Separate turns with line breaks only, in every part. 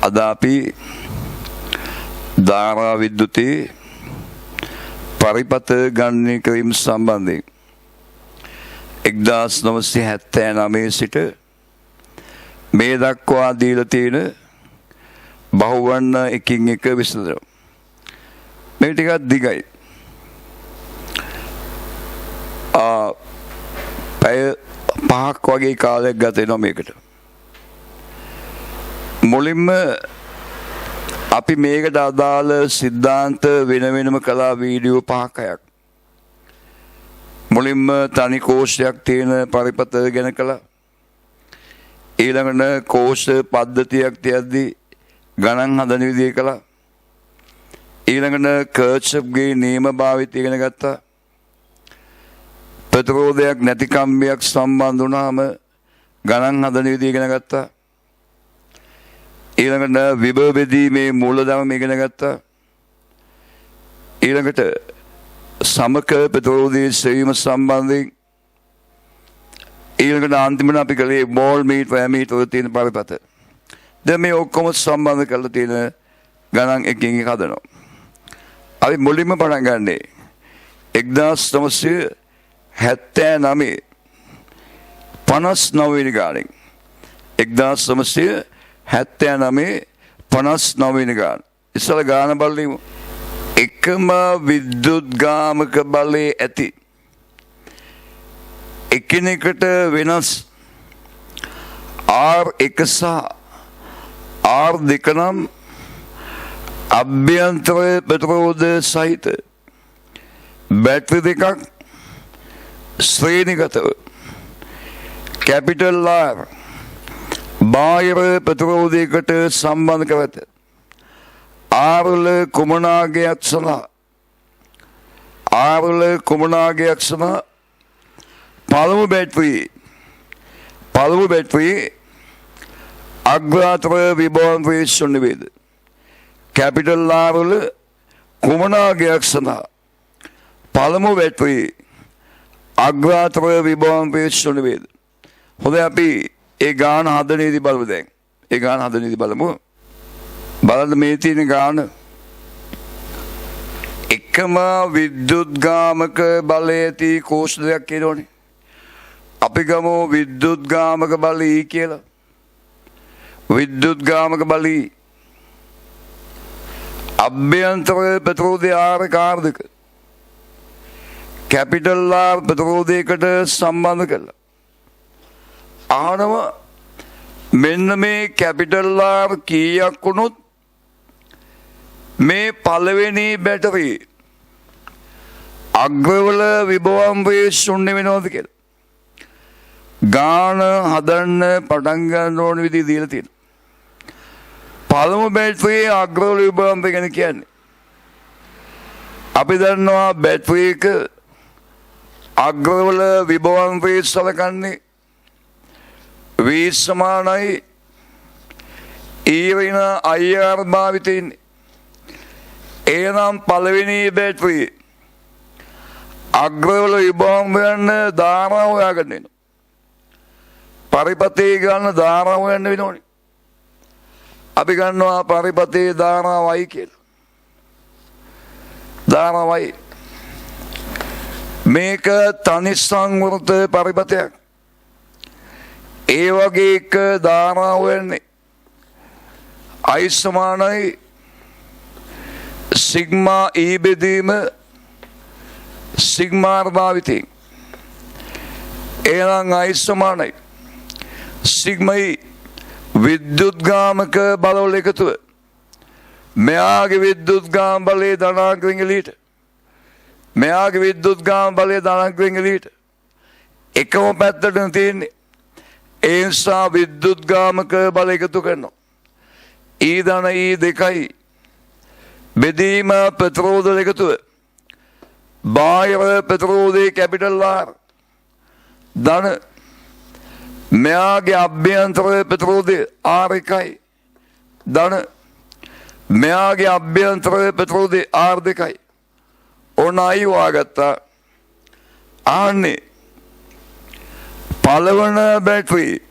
අද අපි ධාරා විද්‍යුතේ පරිපත ගණනය කිරීම සම්බන්ධයෙන් 1979 සිට මේ දක්වා දීලා තියෙන බහුවර්ණ එකින් එක විසඳනවා. මේ ටිකක් දිගයි. පැය 5ක් වගේ කාලයක් ගත වෙනවා මේකට. මුලින්ම අපි මේකට අදාළ සිද්ධාන්ත වෙන වෙනම කළා වීඩියෝ 5ක්. මුලින්ම තනි කෝෂයක් තියෙන පරිපත ගැන කළා. ඊළඟට කෝෂ පද්ධතියක් තියද්දී ගණන් හදන විදිය කළා. ඊළඟට කර්ච්ච්ගේ නියම භාවිතය ඉගෙන ගත්තා. ප්‍රතිරෝධයක් නැති කම්බියක් සම්බන්ධ වුණාම ගණන් හදන විදිය ඉගෙන ගත්තා. ඊළඟට විභව බෙදීමේ මූලධර්ම ඉගෙන ගත්තා. ඊළඟට සමක ප්‍රතිරෝධයේ සෙවීම සම්බන්ධයෙන් ඊළඟට අන්තිමට අපි කළේ මෝල් මීටර ඇමීටර වල තියෙන පරිපත. දැන් මේ ඔක්කොම සම්බන්ධ කරලා තියෙන ගණන් එකින් එක හදනවා. අපි මුලින්ම පටන් ගන්නේ 1979 වෙනි ගානෙන්. 1979 වෙනි ගාන. ඉස්සල ගාන බලමු. එකම විද්‍යුත් ගාමක බලයේ ඇති එකිනෙකට වෙනස් R1 සහ R2 නම් අභ්‍යන්තර ප්‍රතිරෝධ සහිත බැටරි දෙකක් ශ්‍රේණිගතව කැපිටල් R බාහිර ප්‍රතිරෝධයකට සම්බන්ධ කර ඇත. R වල කුමනාගයක් සහ පළමු බැටරි අග්‍රාතර විභවාන්තරයේ ශුන්‍ය වේද. කැපිටල් R වල කුමනාගයක් සඳහා පළමු බැටරි අග්‍රාතර විභවාන්තරයේ ශුන්‍ය වේද. හොඳයි අපි ඒ ගාන හදනේදී බලමු දැන්. ඒ ගාන හදනේදී බලමු. බලන්න මේ තියෙන ගාන. එකම විද්‍යුත් ගාමක බලය ඇති කෝෂ දෙකක් කියනෝනේ. අපි ගමු විද්‍යුත් ගාමක බලය E කියලා. විද්‍යුත් ගාමක බලය අභ්‍යන්තර ප්‍රතිරෝධය R2 කැපිටල් R ප්‍රතිරෝධයකට සම්බන්ධ කළා. ආනම මෙන්න මේ කැපිටල් R කීයක් වුණොත් මේ පළවෙනි බැටරි අග්‍රවල විභවාන්තරයේ ශුන්‍ය වෙනවද කියලා ගාන හදන්න පටන් ගන්න ඕන විදිහ දීලා තියෙනවා. පළමු බැටරියේ අග්‍රවල විභවාන්තරය ගැන කියන්නේ අපි දන්නවා බැටරි එක අග්‍රවල විභවාන්තරය සලකන්නේ V සමානයි E වෙන IR භාවිතයෙන්. එනම් පළවෙනි බැටරි අග්‍රවල විභවාන්තරයන් ධාරාව හොයාගන්න වෙනවා. පරිපතේ ගන්න ධාරාව හොයන්න වෙනෝනේ. අපි ගන්නවා පරිපතේ ධාරාවයි කියලා. ධාරාවයි මේක තනි සංවෘත පරිපතයක්. ඒ වගේ එක ධාරාව වෙන්නේ I සමානයි සිග්මා E බෙදීම සිග්මා R භාවිතයෙන්. එනම් I සමානයි සිග්මා E විද්‍යුත් ගාමක බලවල එකතුව. මෙයාගේ විද්‍යුත් ගාම බලය ධනාංකයෙන් එළියට. මෙයාගේ විද්‍යුත් ගාම බලය ධනාංකයෙන් එළියට. එකම පැත්තට තියෙන්නේ. ඒ නිසා විද්‍යුත් ගාමක බල එකතු කරනවා. E ධන E දෙකයි බෙදීම ප්‍රතිරෝධ එකතුව. බාහිර ප්‍රතිරෝධයේ කැපිටල් R ධන මෙයාගේ අභ්‍යන්තර ප්‍රතිරෝධය R1යි ධන මෙයාගේ අභ්‍යන්තර ප්‍රතිරෝධය R2යි. ඕන I වාගත්තා. ආන්නේ පළවන බැටරි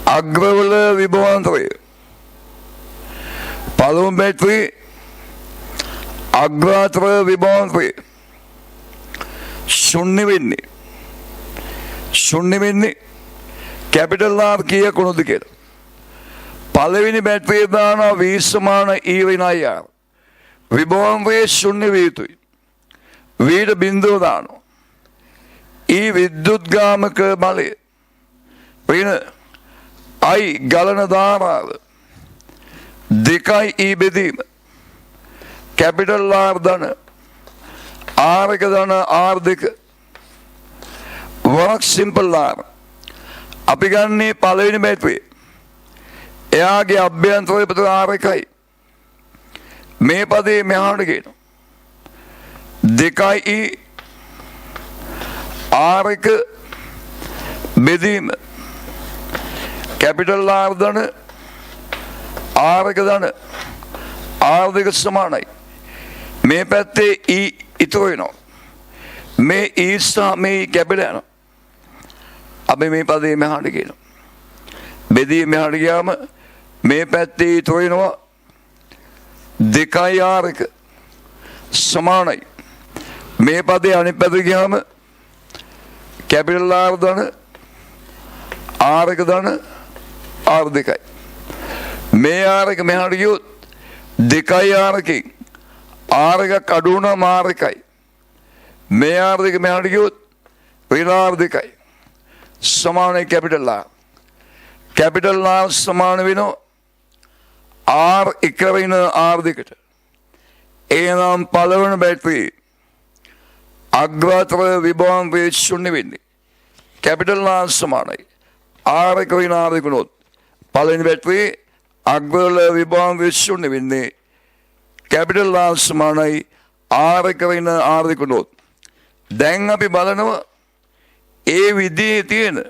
අග්‍රවල විභවාන්තරය පළමු බැටරි අග්‍රාතර විභාගය ශුන්‍ය වෙන්නේ කැපිටල් R කීයක් වුණොත් කියලා. පළවෙනි බැටරිය දානවා 20 සමාන E විනාඩි R. විභාගයේ ශුන්‍ය විය යුතුයි. වීට බිඳුව දානවා. E විද්‍යුත්ගාමක බලය වෙන I ගලන ධාරාව දෙකයි E බෙදීම කැපිටල් R ධන R එක ධන R දෙක වරක් සිම්පල් R අපි ගන්නේ පළවෙනි බැටරිය එයාගේ අභ්‍යන්තරය ප්‍රති R එකයි මේ පදේ මෙහාට ගේනවා දෙකයි E R එක බෙදීම කැපිටල් R ධන R එක ධන R දෙක සමානයි මේ පැත්තේ E ඉතුරු වෙනවා මේ E සහ මේ කැපිටල් යනවා අපි මේ පදේ මෙහාට ගේනවා බෙදී මෙහාට ගියාම මේ පැත්තේ ඉතුරු වෙනවා දෙකයි R එක සමානයි මේ පදේ අනිත් පැත්තේ ගියාම කැපිටල් R ධන R එක ධන R දෙකයි මේ R එක මෙහාට ගියොත් දෙකයි R එකකින් R එකක් අඩු වුණාම R එකයි මේ R දෙක මෙහාට ගියොත් වෙන R දෙකයි සමානයි කැපිටල් R කැපිටල් R සමාන වෙනවා R එක වෙන R දෙකට එනම් පළවෙනි බැටරිය අග්‍රාතර විභාගයේ ශුන්‍ය වෙන්නේ කැපිටල් R සමානයි R එක වෙන R දෙක උනොත් පළවෙනි බැටරිය අග්‍රාතර විභාගයේ ශුන්‍ය වෙන්නේ කැපිටල් R සමානයි R එක වෙන R දෙක උනොත් දැන් අපි බලනවා ඒ විදිහේ තියෙන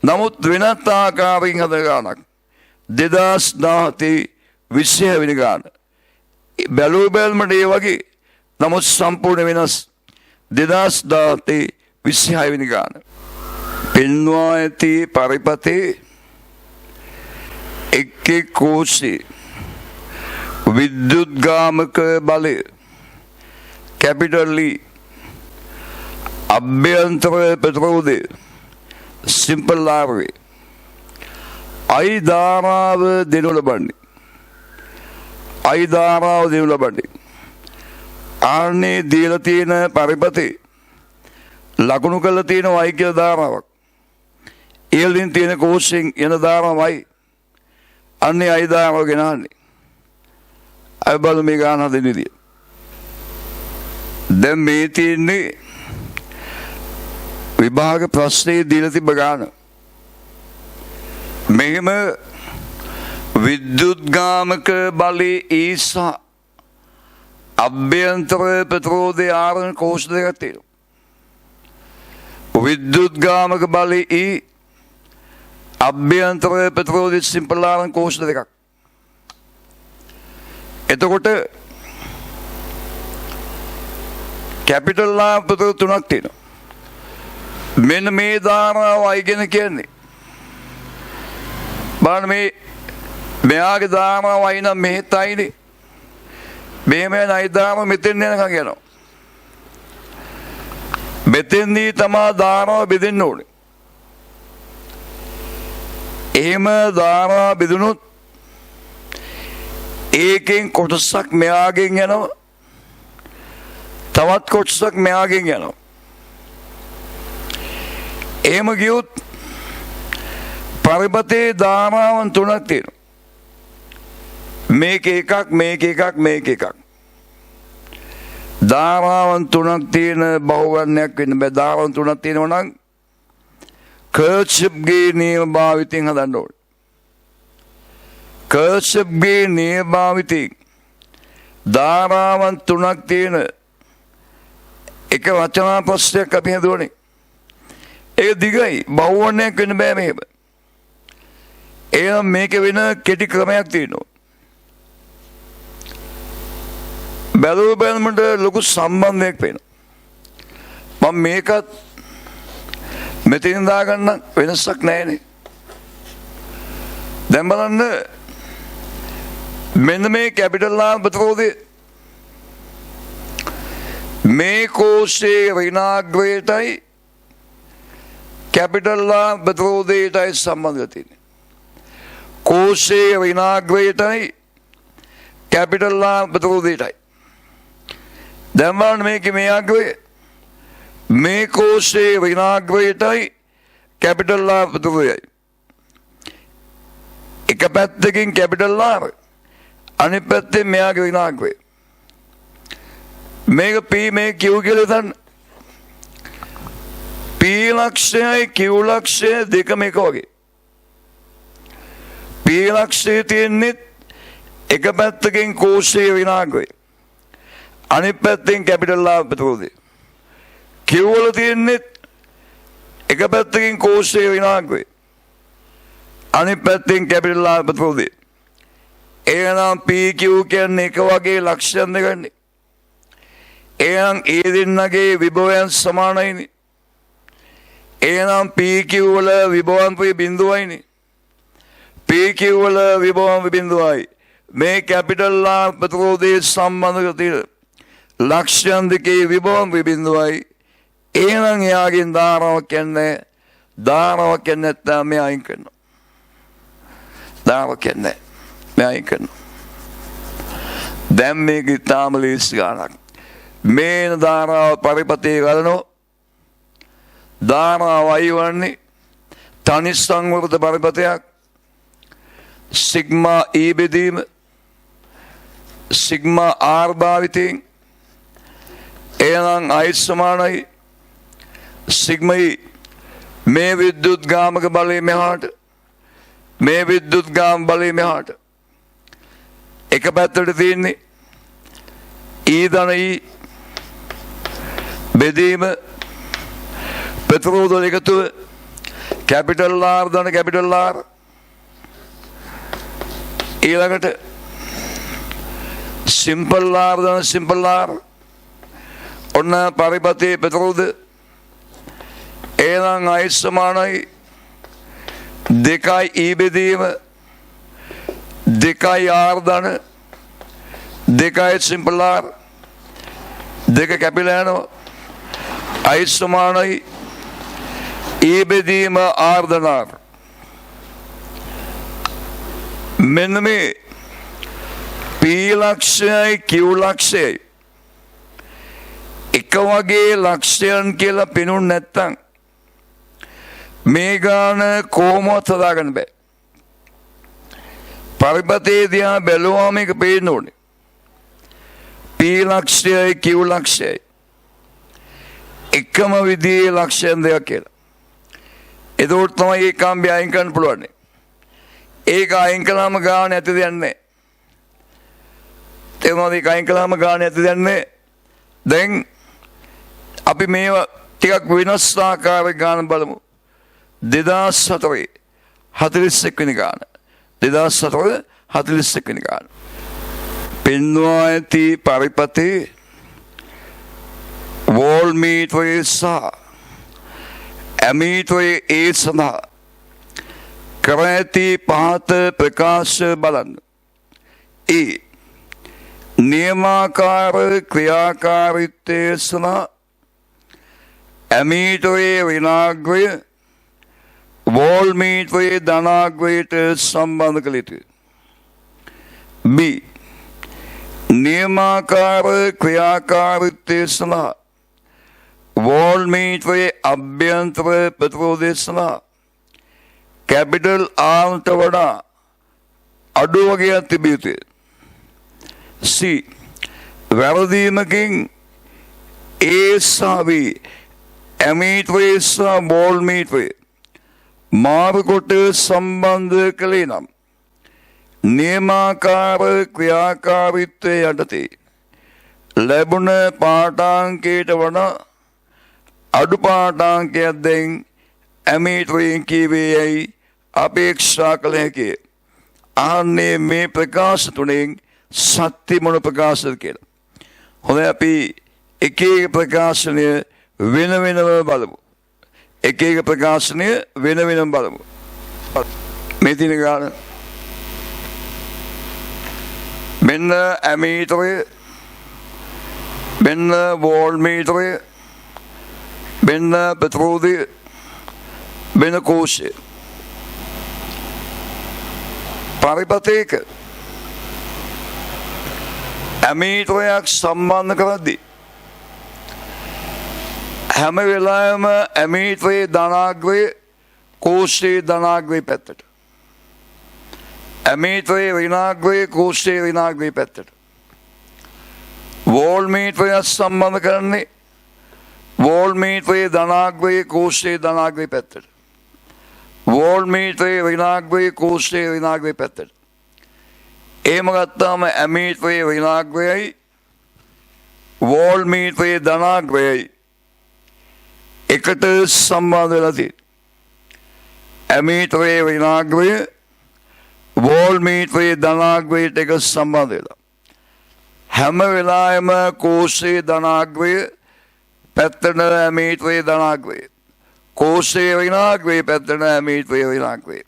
නමුත් වෙනත් ආකාරයෙන් හද ගානක් 2017 20 වෙනි ගාන බැලුව බැලමට ඒ වගේ නමුත් සම්පූර්ණ වෙනස් 2017 26 වෙනි ගාන පෙන්වා ඇති පරිපතේ එක් කෝෂේ විද්‍යුත්ගාමක බලය කැපිටල් E අභ්‍යන්තර ප්‍රතිරෝධය සිම්පල් R වේ I ධාරාව දෙනු ලබන්නේ ආන්නේ දීලා තියෙන පරිපතේ ලකුණු කරලා තියෙන Y කියලා ධාරාවක් ඊළඟින් තියෙන කෝෂෙන් එන ධාරාවයි අන්නේ I ධාරාව ගෙනන්නේ අය බල මේ ගාන හදන විදිය දැන් මේ තියෙන්නේ විභාග ප්‍රශ්නේ දීලා තිබ්බ ගාන මෙහෙම විද්‍යුත්ගාමක බලයේ E සහ අභ්‍යන්තර ප්‍රතිරෝධය R කෝෂ දෙකක් තියෙනවා විද්‍යුත්ගාමක බලයේ E අභ්‍යන්තර ප්‍රතිරෝධය සිම්පල් R කෝෂ දෙකක් එතකොට කැපිටල් R ප්‍රතිරෝධ තුනක් තියෙනවා මෙන්න මේ ධාරාව I ගැන කියන්නේ බලන්න මේ මෙයාගේ ධාරාව I නම් මෙහෙත් Iනේ මෙහෙම යන I ධාරාව මෙතෙන් යනකම් යනවා මෙතෙන්දී තමයි ධාරාව බෙදෙන්න ඕනේ එහෙම ධාරාව බෙදුනොත් ඒකෙන් කොටසක් මෙයාගෙන් යනවා තවත් කොටසක් මෙයාගෙන් යනවා එහෙම ගියොත් පරිපතේ ධාරාවන් තුනක් තියෙනවා මේක එකක් ධාරාවන් තුනක් තියෙන බහුවර්ණයක් වෙන්න බෑ ධාරාවන් තුනක් තියෙනවා නම් කර්ච්ච්ගේ නියම භාවිතයෙන් හදන්න ඕනේ කර්ච්ච්ගේ නියම භාවිතයෙන් ධාරාවන් තුනක් තියෙන එක වචනා ප්‍රශ්නයක් අපි හදුවනේ ඒක දිගයි බහුවර්ණයක් වෙන්න බෑ මේක එහෙනම් මේක වෙන කෙටි ක්‍රමයක් තියෙනවා බැලුව බැලමට ලොකු සම්බන්ධයක් වෙනවා මම මේකත් මෙතනින් දාගන්න වෙනසක් නැහැනේ දැන් බලන්න මෙන්න මේ කැපිටල් ලාභ ප්‍රතිරෝධය මේ කෝෂයේ ඍණාග්‍රයටයි කැපිටල් ලාභ ප්‍රතිරෝධයටයි සම්බන්ධ තියෙන්නේ. කෝෂයේ ඍණාග්‍රයටයි කැපිටල් ලාභ ප්‍රතිරෝධයටයි. දැන් බලන්න මේකේ මේ අග්‍රය මේ කෝෂයේ ඍණාග්‍රයටයි කැපිටල් ලාභ ප්‍රතිරෝධයයි. එක පැත්තකින් කැපිටල් ලාභ අනිත් පැත්තෙන් මෙයාගේ ඍණාග්‍රය. මේක P මේ Q කියලා ගන්න. P ලක්ෂයයි Q ලක්ෂය දෙකම එක වගේ. P ලක්ෂයේ තියෙන්නේ එක පැත්තකින් කෝෂයේ ඍණාග්‍රය. අනිත් පැත්තෙන් කැපිටල් ලාභ ප්‍රතිරෝධය. Q වල තියෙන්නේ එක පැත්තකින් කෝෂයේ ඍණාග්‍රය. අනිත් පැත්තෙන් කැපිටල් ලාභ ප්‍රතිරෝධය. එහෙනම් PQ කියන්නේ එක වගේ ලක්ෂණ දෙකන්නේ. එහෙනම් ඒ දෙන්නගේ විභවයන් සමානයිනේ. එහෙනම් PQ වල විභවාන්තය බිඳුවයිනේ. PQ වල විභවාන්තය බිඳුවයි. මේ කැපිටල් ලාභ ප්‍රතිරෝධයේ සම්බන්ධ තියෙන ලක්ෂණ දෙකේ විභවාන්තය බිඳුවයි. එහෙනම් එයාගෙන් ධාරාවක් කියන්නේ නැත්නම් මේ අයින් කරනවා. ධාරාවක් කියන්නේ මේ අයින් කරනවා. දැන් මේක ඉතාම ලේසි ගන්නක්. මේන ධාරාව පරිපතේ ගලනෝ ධාරාව අයි වන්නේ තනි සංවෘත පරිපතයක්. සිග්මා E බෙදීම සිග්මා R භාවිතයෙන් එහෙනම් I සමානයි සිග්මා E මේ විද්‍යුත් ගාමක බලය මෙහාට මේ විද්‍යුත් ගාම බලය මෙහාට එක පැත්තට තියෙන්නේ E ධන E බෙදීම ප්‍රතිරෝධ එකතුව කැපිටල් R ධන කැපිටල් R ඊළඟට සිම්පල් R ධන සිම්පල් R ඔන්න පරිපතේ ප්‍රතිරෝධ එහෙනම් I සමානයි දෙකයි E බෙදීම දෙකයි R ධන දෙකයි සිම්පල් R දෙක කැපිලා යනවා I සමානයි E බෙදීම R ධන R. මෙන්න මේ P ලක්ෂයයි Q ලක්ෂයයි එක වගේ ලක්ෂයන් කියලා පෙනුනේ නැත්තම් මේ ගාන කොහොමවත් හදාගන්න බෑ. පරිපතේ දිහා බැලුවාම මේක පේන්න ඕනේ. P ලක්ෂයයි Q ලක්ෂයයි එකම විදිහේ ලක්ෂණ දෙකක් කියලා. එතකොට තමයි ඒ කම්බි අයින් කරන්න පුළුවන්. ඒක අයින් කළාම ගාන ඇති දෙන්නේ නැහැ. තේරුණාද? ඒක අයින් කළාම ගාන ඇති දෙන්නේ. දැන් අපි මේවා ටිකක් වෙනස් ආකාරයක ගාන බලමු. 2004 41 වෙනි ගාන 2004 41 වෙනි ගාන පෙන්වා ඇති පරිපතේ වෝල් මීටරයේ සහ ඇමීටරයේ ඒ සඳහා කර ඇති පහත ප්‍රකාශ බලන්න. ඒ නියමාකාර ක්‍රියාකාරීත්වය සඳහා ඇමීටරයේ ඍණාග්‍රය වෝල් මීටරයේ ධනාග්‍රයට සම්බන්ධ කළ යුතුයි. B නියමාකාර ක්‍රියාකාරීත්වය සඳහා වෝල් මීටරයේ අභ්‍යන්තර ප්‍රතිරෝධය සඳහා කැපිටල් R ට වඩා අඩු වගේක් තිබිය යුතුයි. C වැරදීමකින් A සහ B ඇමීටරයේ සහ වෝල් මීටරයේ මාර්ගකොට සම්බන්ධ කළේ නම් නියමාකාර ක්‍රියාකාරීත්වය යටතේ ලැබුණ පාඨාංකයට වඩා අඩු පාඨාංකයක් දෙන් ඇමීටරයෙන් කීවේයයි අපේක්ෂා කළ හැකිය. ආන්නේ මේ ප්‍රකාශ තුනෙන් සත්‍ය මොන ප්‍රකාශද කියලා. හොඳයි අපි එක එක ප්‍රකාශනය වෙන වෙනම බලමු. එක එක ප්‍රකාශනය වෙන වෙනම බලමු. මේ තියෙන ගාන මෙන්න ඇමීතරය, මෙන්න වෝල්මීතරය, මෙන්න පෙට්‍රෝලිය, මෙන්න කෝෂය. පරිපතයක ඇමීතරයක් සම්බන්ධ කරද්දී හැම වෙලාවෙම ඇමීතරයේ ධනාග්‍රය කෝෂයේ ධනාග්‍රය පැත්තට, ඇමීතරයේ ඍණාග්‍රය කෝෂයේ ඍණාග්‍රය පැත්තට. වෝල්මීටරය සම්බන්ධ කරන්නේ වෝල්මීටරයේ ධනාග්‍රය කෝෂයේ ධනාග්‍රය පැත්තට, වෝල්මීටරයේ ඍණාග්‍රය කෝෂයේ ඍණාග්‍රය පැත්තට. එහෙම ගත්තාම ඇමීටරයේ ඍණාග්‍රයයි වෝල්මීටරයේ ධනාග්‍රයයි එකට සම්බන්ධ වෙලා තියෙනවා. ඇමීටරයේ ඍණාග්‍රය වෝල්මීටරයේ ධනාග්‍රයට එක සම්බන්ධ වෙලා හැම වෙලාවෙම කෝෂයේ ධනාග්‍රය පැත්තට ඇමීටරයේ ධනාග්‍රය, කෝෂයේ ඍණාග්‍රය පැත්තට ඇමීටරයේ ඍණාග්‍රය,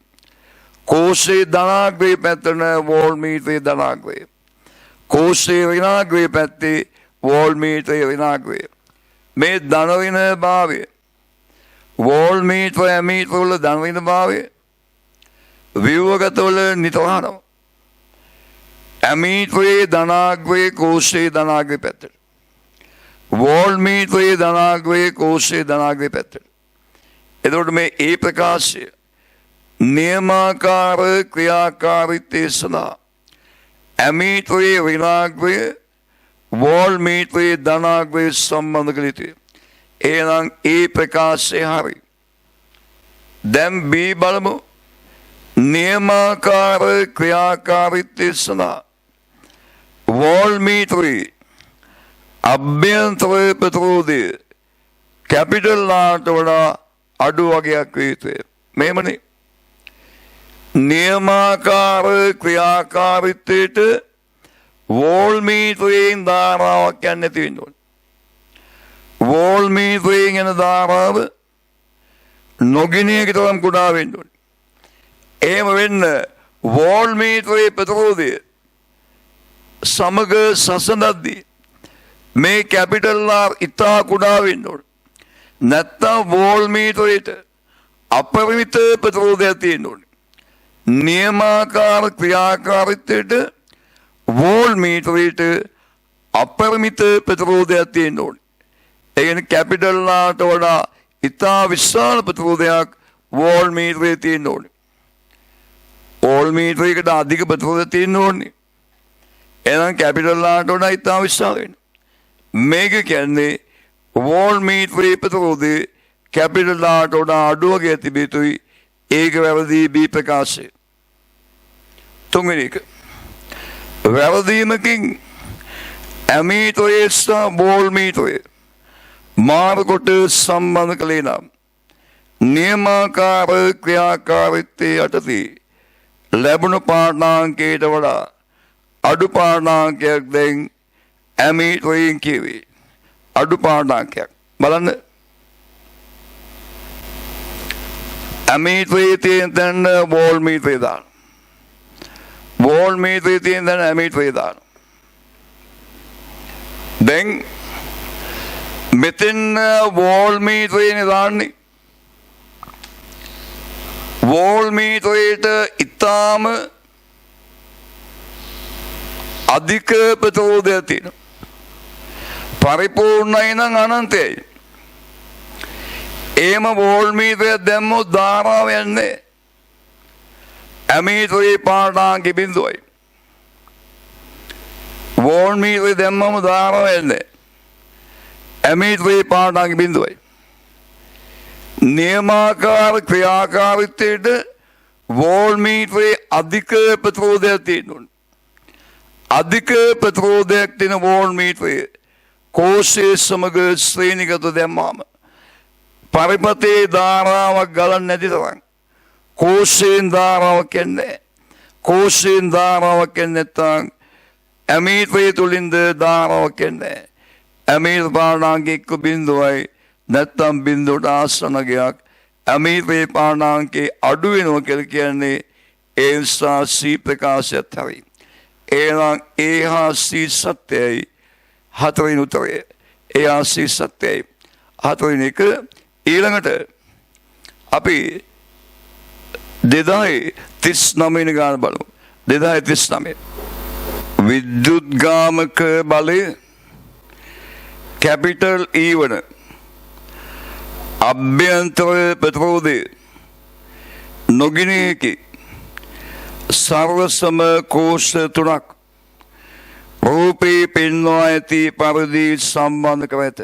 කෝෂයේ ධනාග්‍රය පැත්තට වෝල්මීටරයේ ධනාග්‍රය, කෝෂයේ ඍණාග්‍රය පැත්තේ වෝල්මීටරයේ ඍණාග්‍රය. මේ ධන ඍණ භාවය, වෝල්මීටර ඇමීටර වල ධන ඍණ භාවය ව්‍යුහගත වල නිතරම ඇමීටරයේ ධනාග්‍රය කෝෂයේ ධනාග්‍රය පැත්තට, වෝල්මීටරයේ ධනාග්‍රය කෝෂයේ ධනාග්‍රය පැත්තට. එතකොට මේ ඒ ප්‍රකාශය නියමාකාර ක්‍රියාකාරීත්වය සඳහා ඇමීටරයේ ඍණාග්‍රය වෝල්මීටරයේ ධනාග්‍රය සම්බන්ධ කළ යුතුයි. එහෙනම් ඒ ප්‍රකාශය හරි. දැන් බී බලමු. නියමාකාර ක්‍රියාකාරීත්වය සඳහා වෝල්මීටරයේ අභ්‍යන්තර ප්‍රතිරෝධය කැපිටල් ආර්ට වඩා අඩු වගයක් විය යුතුයි. මෙහෙමනේ. නියමාකාර ක්‍රියාකාරීත්වයට වෝල්මීටරයෙන් ධාරාවක් යන්නේ නැති වෙන්න ඕනේ. වෝල්මීටරයෙන් යන ධාරාව නොගිනියක තරම් කුඩා වෙන්න ඕනේ. එහෙම වෙන්න වෝල්මීටරයේ ප්‍රතිරෝධය සමග සසඳද්දී මේ කැපිටල් ආර් ඉතා කුඩා වෙන්න ඕනේ. නැත්තම් වෝල්මීටරයට අපරිමිත ප්‍රතිරෝධයක් තියෙන්න ඕනේ. නියමාකාර ක්‍රියාකාරීත්වයට වෝල්මීටරයට අපරිමිත ප්‍රතිරෝධයක් තියෙන්න ඕනේ. ඒ කියන්නේ කැපිටල් ආර්ට වඩා ඉතා විශාල ප්‍රතිරෝධයක් වෝල්මීටරයේ තියෙන්න ඕනේ. වෝල්මීටරයකට අධික ප්‍රතිරෝධයක් තියෙන්න ඕනේ. එහෙනම් කැපිටල් ආර්ට වඩා ඉතා විශාල වෙනවා. මේක කියන්නේ වෝල්මීටරයේ ප්‍රතිරෝධය කැපිටල් ආර්ට වඩා අඩු වගේ තිබිය යුතුයි. ඒක වැරදි බී ප්‍රකාශය. තුන්වෙනි එක. වැරදීමකින් ඇමීටරයේ සහ වෝල්මීටරයේ මාර්ගකොට සම්බන්ධ කළේ නම් නියමාකාර ක්‍රියාකාරීත්වයේ යටතේ ලැබුණු පාඨාංකයට වඩා අඩු පාඨාංකයක් දැන් ඇමීටරයෙන් කියවේ. අඩු පාඨාංකයක්. බලන්න. ඇමීටරයේ තියෙන තැන වෝල්මීටරය දාන්න. වෝල්මීටරයේ තියෙන තැන ඇමීටරය දාන්න. දැන් මෙතන වෝල්මීටරේ දාන්නේ. වෝල්මීටරයට ඉතාම අධික ප්‍රතිරෝධයක් තියෙනවා. පරිපූර්ණයි නම් අනන්තයයි. එහෙම වෝල්මීටරයක් දැම්මොත් ධාරාව යන්නේ ඇමීටරයේ පාඨාංකෙ බිඳුවයි. වෝල්මීටරය දැම්මම ධාරාව යන්නේ ඇමීටරයේ පාඨාංකෙ බිඳුවයි. නියමාකාර ක්‍රියාකාරීත්වයට වෝල්මීටරයේ අධික ප්‍රතිරෝධයක් තියෙනවා. අධික ප්‍රතිරෝධයක් තියෙන වෝල්මීටරය කෝෂයේ සමග ශ්‍රේණිගත දැම්මාම පරිපතේ ධාරාවක් ගලන්නේ නැති තරම් කෝෂයෙන් ධාරාවක් එන්නේ. කෝෂයෙන් ධාරාවක් එන්නේ නැත්නම් ඇමීටරය තුලින්ද ධාරාවක් එන්නේ. ඇමීටර පාඨාංකෙ 1.0යි නැත්නම් බිඳුවට ආසනගයක් ඇමීටරයේ පාඨාංකේ අඩු වෙනවා කියලා කියන්නේ ඒ නිසා සී ප්‍රකාශයත් හරි. එහෙනම් ඒ හා සී සත්‍යයි හතරවෙනි උත්තරය. ඒ හා සී සත්‍යයි හතරවෙනි එක. ඊළඟට අපි 2039 වෙනි ගාන බලමු. 2039 විද්‍යුත් ගාමක බලය කැපිටල් E වන අභ්‍යන්තර ප්‍රතිරෝධය නොගිනේකි සර්වසම කෝෂ තුනක් රූපේ පෙන්වා ඇති පරිදි සම්බන්ධ කර ඇත.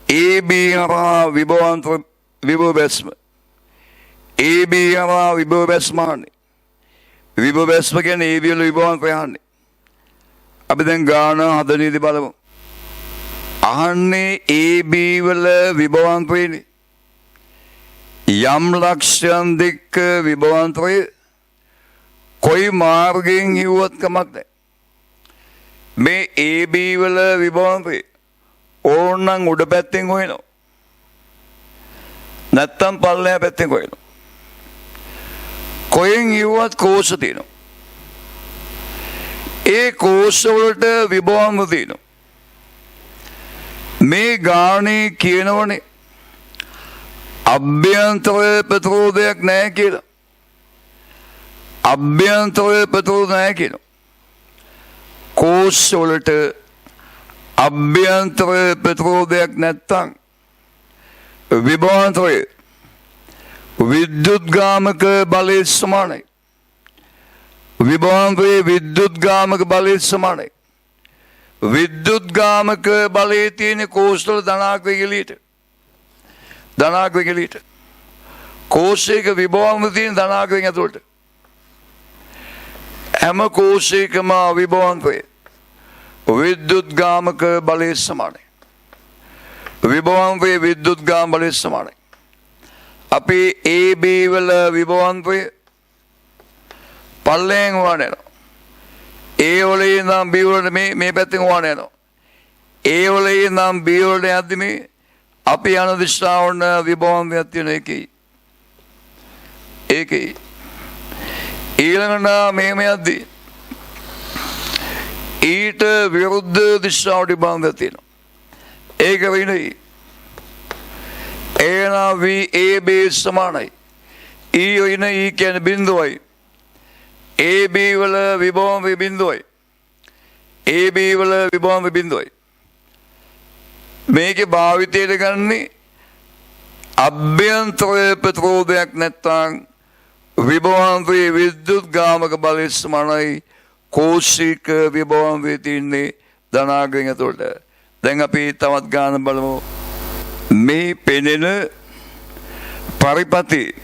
AB හරහා විභවාන්තර විභව බැස්ම AB හරහා විභව බැස්ම අහන්නේ. විභව බැස්ම කියන්නේ AB වල විභවාන්තර අහන්නේ. අපි දැන් ගාන හදන්නේදී බලමු. අහන්නේ AB වල විභවාන්තරයනේ. යම් ලක්ෂයන් දෙක විභවාන්තරය කොයි මාර්ගයෙන් හිව්වත් කමක් නැහැ. මේ AB වල විභවාන්තරය ඕනනම් උඩ පැත්තෙන් හොයනවා. නැත්තම් පල්ලෙහා පැත්තෙන් හොයනවා. කොහෙන් හිව්වත් කෝෂ තියෙනවා. ඒ කෝෂ වලට විභවාන්තර තියෙනවා. මේ ගානේ කියනවනේ අභ්‍යන්තර ප්‍රතිරෝධයක් නැහැ කියලා. අභ්‍යන්තර ප්‍රතිරෝධ නැහැ කියනවා. කෝෂ වලට අභ්‍යන්තර ප්‍රතිරෝධයක් නැත්තම් විභවාන්තරය විද්‍යුත් ගාමක බලය සමානයි. විභවාන්තරයේ විද්‍යුත් ගාමක බලය සමානයි. විද්‍යුත් ගාමක බලයේ තියෙන කෝෂවල ධනාත්මක එළියට. ධනාත්මක එළියට. කෝෂයක විභවාන්තර තියෙන ධනාත්මක ඇතුළට. හැම කෝෂයකම විභවාන්තරය විද්‍යුත් ගාමක බලය සමානයි. විභවාන්තරයේ විද්‍යුත් ගාම බලය සමානයි. අපි AB වල විභවාන්තරය පල්ලෙන් හොයන්න යනවා. A වලේ නම් B වලට මේ පැත්තෙන් හොයන්න යනවා. A වලේ නම් B වලට යද්දි මේ අපි යන දිශාවන විභවාන්තරයක් තියෙන එකයි. ඒකයි. ඊළඟට මෙහෙම යද්දි ඊට විරුද්ධ දිශාවට විභවාන්තරයක් තියෙනවා. ඒක වෙන්නේ එනවා VAB සමානයි. E වෙන E කියන්නේ බිඳුවයි. AB වල විභවාන්තර බිඳුවයි. AB වල විභවාන්තර බිඳුවයි. මේකේ භාවිතයට ගන්නේ අභ්‍යන්තර ප්‍රතිරෝධයක් නැත්නම් විභවාන්තරයේ විද්‍යුත් ගාමක බලය සමානයි. කෝෂික විභවාන්තරයේ තියෙන්නේ ධනාත්මක ඇතුළට. දැන් අපි තවත් ගාන බලමු. මේ පෙනෙන පරිපති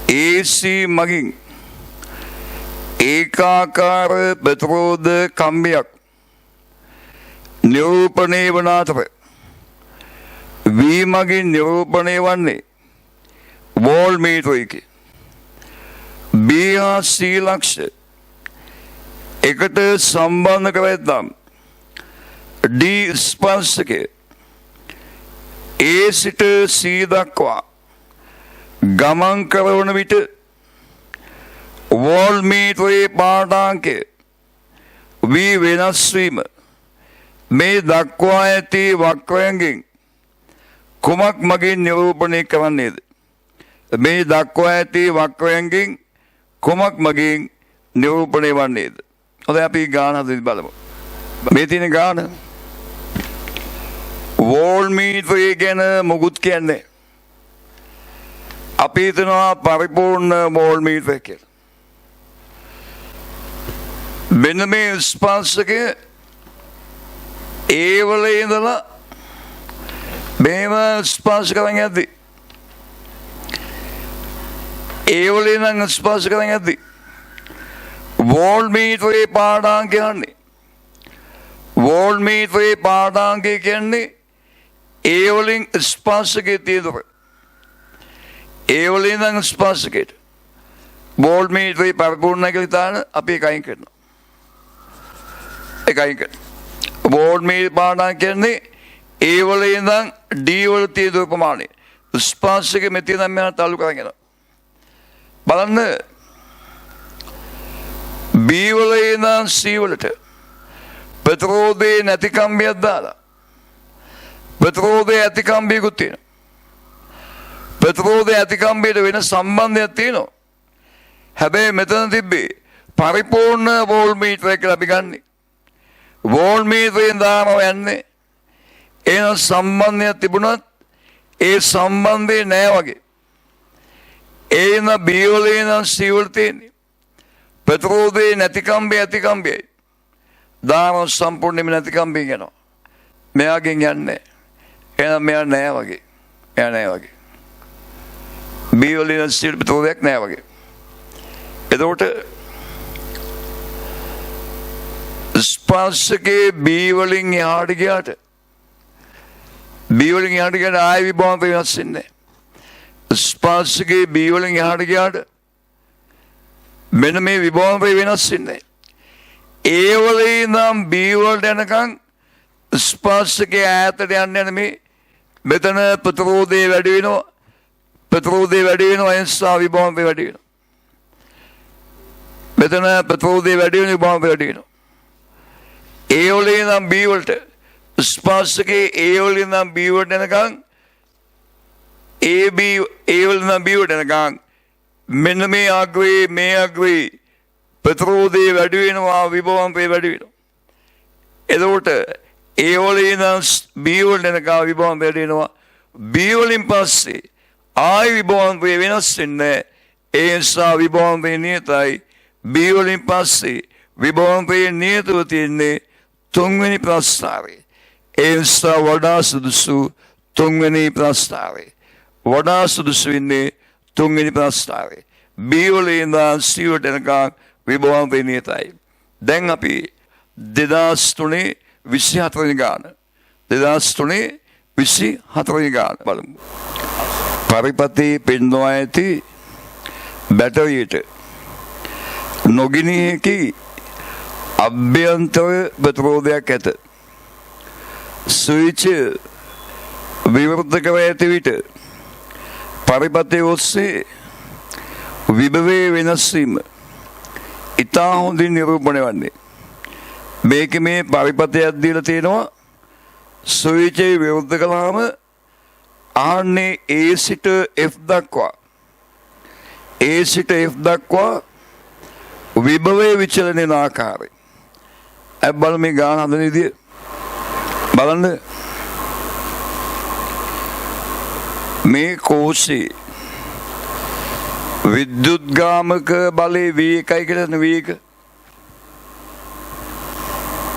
AC මගින් ඒකාකාර ප්‍රතිරෝධ කම්බියක් නිරූපණය වන අතර V මගින් නිරූපණය වන්නේ වෝල් මීටරයකි. B හා C ලක්ෂ එකට සම්බන්ධ කර ඇතනම් D ස්පර්ශකය A සිට C දක්වා ගමන් කරන විට වෝල් මීටරයේ පාඨාංකය V වෙනස් වීම මේ දක්වා ඇති වක්‍රයෙන් කුමක් මගින් නිරූපණය කරන්නේද? මේ දක්වා ඇති වක්‍රයෙන් කුමක් මගින් නිරූපණය වන්නේද? හොඳයි අපි ගාන හදලා බලමු. මේ තියෙන ගාන වෝල් මීටරය ගැන මොකුත් කියන්නේ. අපි හිතනවා පරිපූර්ණ වෝල් මීටරය කියලා. මෙන්න මේ ස්පර්ශකය ඒ වල ඉඳලා මේව ස්පර්ශ කරන් යද්දි ඒ වල ඉඳන් ස්පර්ශ කරන් යද්දි වෝල් මීටරේ පාඨාංකය යන්නේ. වෝල් මීටරේ පාඨාංකය කියන්නේ ඒ වලින් ස්පර්ශකයේ තියෙනවා. ඒ වලින් ඉඳන් ස්පර්ශකයට වෝල් මීටරේ පරිපූර්ණ කියලා තාන අපි එකයින් කරනවා. එකයින් කරනවා. වෝල් මීටර පාඨාංකය කියන්නේ ඒ වල ඉඳන් D වල තියෙන ප්‍රමාණය. ස්පර්ශකයේ මෙතන මම තාලු කරගෙන යනවා. බලන්න B වල ඉඳන් C වලට ප්‍රතිරෝධේ නැති කම්බියක් දාලා ප්‍රතිරෝධයේ ඇති කම්බියකුත් තියෙනවා. ප්‍රතිරෝධයේ ඇති කම්බියට වෙන සම්බන්ධයක් තියෙනවා. හැබැයි මෙතන තිබ්බේ පරිපූර්ණ වෝල්ට්මීටර් එක අපි ගන්නෙ. වෝල්ට්මීටරෙන් දානවා යන්නේ. එන සම්බන්ධයක් තිබුණත් ඒ සම්බන්ධේ නෑ වගේ. එන B වල ඉඳන් C වල තියෙන්නේ. ප්‍රතිරෝධයේ නැති කම්බිය ඇති කම්බියයි. දානවා සම්පූර්ණයෙන්ම නැති කම්බිය යනවා. මෙයාගෙන් යන්නේ. එහෙනම් මෙයා නෑ වගේ. එයා නෑ වගේ. B වල ඉඳන් C වලට ප්‍රතිරෝධයක් නෑ වගේ. එතකොට ස්පර්ශකේ B වලින් එහාට ගියාට B වලින් එහාට ගියාට ආය විභවම වෙනස් වෙන්නේ. ස්පර්ශකේ B වලින් එහාට ගියාට මෙන්න මේ විභවම වෙනස් වෙන්නේ. A වල ඉඳන් B වලට යනකම් ස්පර්ශකේ ඈතට යන්නේ මේ මෙතන ප්‍රතිරෝධය වැඩි වෙනවා. ප්‍රතිරෝධය වැඩි වෙනවා ඒ නිසා විභවම වැඩි වෙනවා. මෙතන ප්‍රතිරෝධය වැඩි වෙන විභවම වැඩි වෙනවා. A වල ඉඳන් B වලට ස්පර්ශකේ A වල ඉඳන් B වලට යනකම් A වල ඉඳන් B වලට යනකම් මෙන්න මේ අග්‍රේ ප්‍රතිරෝධය වැඩි වෙනවා විභවම වැඩි වෙනවා. එතකොට A වල ඉඳන් B වලට යනකම් විභවම වැඩි වෙනවා. B වලින් පස්සේ ආයි විභවම වෙනස් වෙන්නේ. ඒ නිසා විභවම නියතයි. B වලින් පස්සේ විභවම නියතව තියෙන්නේ තුන්වෙනි ප්‍රස්තාරය. ඒ නිසා වඩා සුදුසු තුන්වෙනි ප්‍රස්තාරය. වඩා සුදුසු වෙන්නේ තුන්වෙනි ප්‍රස්තාරය. B වල ඉඳන් C වලට යනකම් විභවම නියතයි. දැන් අපි 2003 24 වෙනි ගාන 2003 24 වෙනි ගාන බලමු. පරිපති පෙන්වා ඇති බැටරියට නොගිනී හැකි අභ්‍යන්තර ප්‍රතිරෝධයක් ඇත. ස්විච් විවෘත කර ඇති විට පරිපතේ ඔස්සේ විභවයේ වෙනස් වීම ඉතා හොඳින් නිරූපණය වන්නේ. මේක මේ පරිපතයක් දීලා තියෙනවා. ස්විචේ විවෘත කළාම ආන්නේ A සිට F දක්වා A සිට F දක්වා විභවයේ විචලනයේ ආකාරය. බලන්න මේ ගාන හදන විදිය බලන්න. මේ කෝෂේ විද්‍යුත්ගාමක බලේ V1 කියලා V1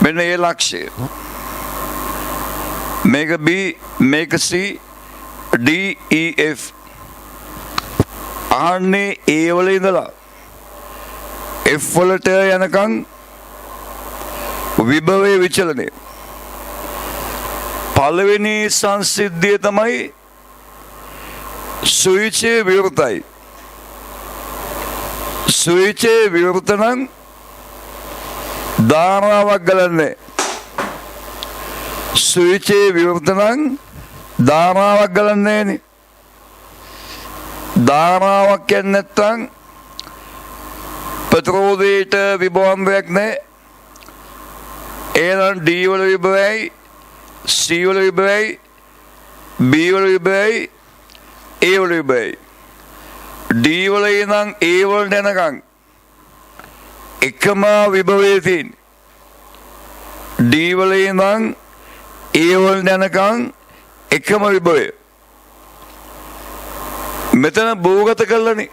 මෙන්න ඒ ලක්ෂය. මේක B මේක C D E F ආන්නේ A වල ඉඳලා F වලට යනකම් විභවයේ විචලනය. පළවෙනි සංසිද්ධිය තමයි ස්විචේ විවෘතයි. ස්විචේ විවෘත නම් ධාරාවක් ගලන්නේ. ස්විචේ විවෘත නම් ධාරාවක් ගලන්නේ නේ. ධාරාවක් කියන්නේ නැත්තම් ප්‍රතිරෝධයට විභවයක් නැහැ. එහෙනම් D වල විභවයයි C වල විභවයයි B වල විභවයයි A වල විභවයයි. D වල ඉඳන් A වලට යනකම් එකම විභවයේ තියෙන. D වල ඉඳන් A වලට යනකම් එකම විභවය. මෙතන භූගත කළානේ.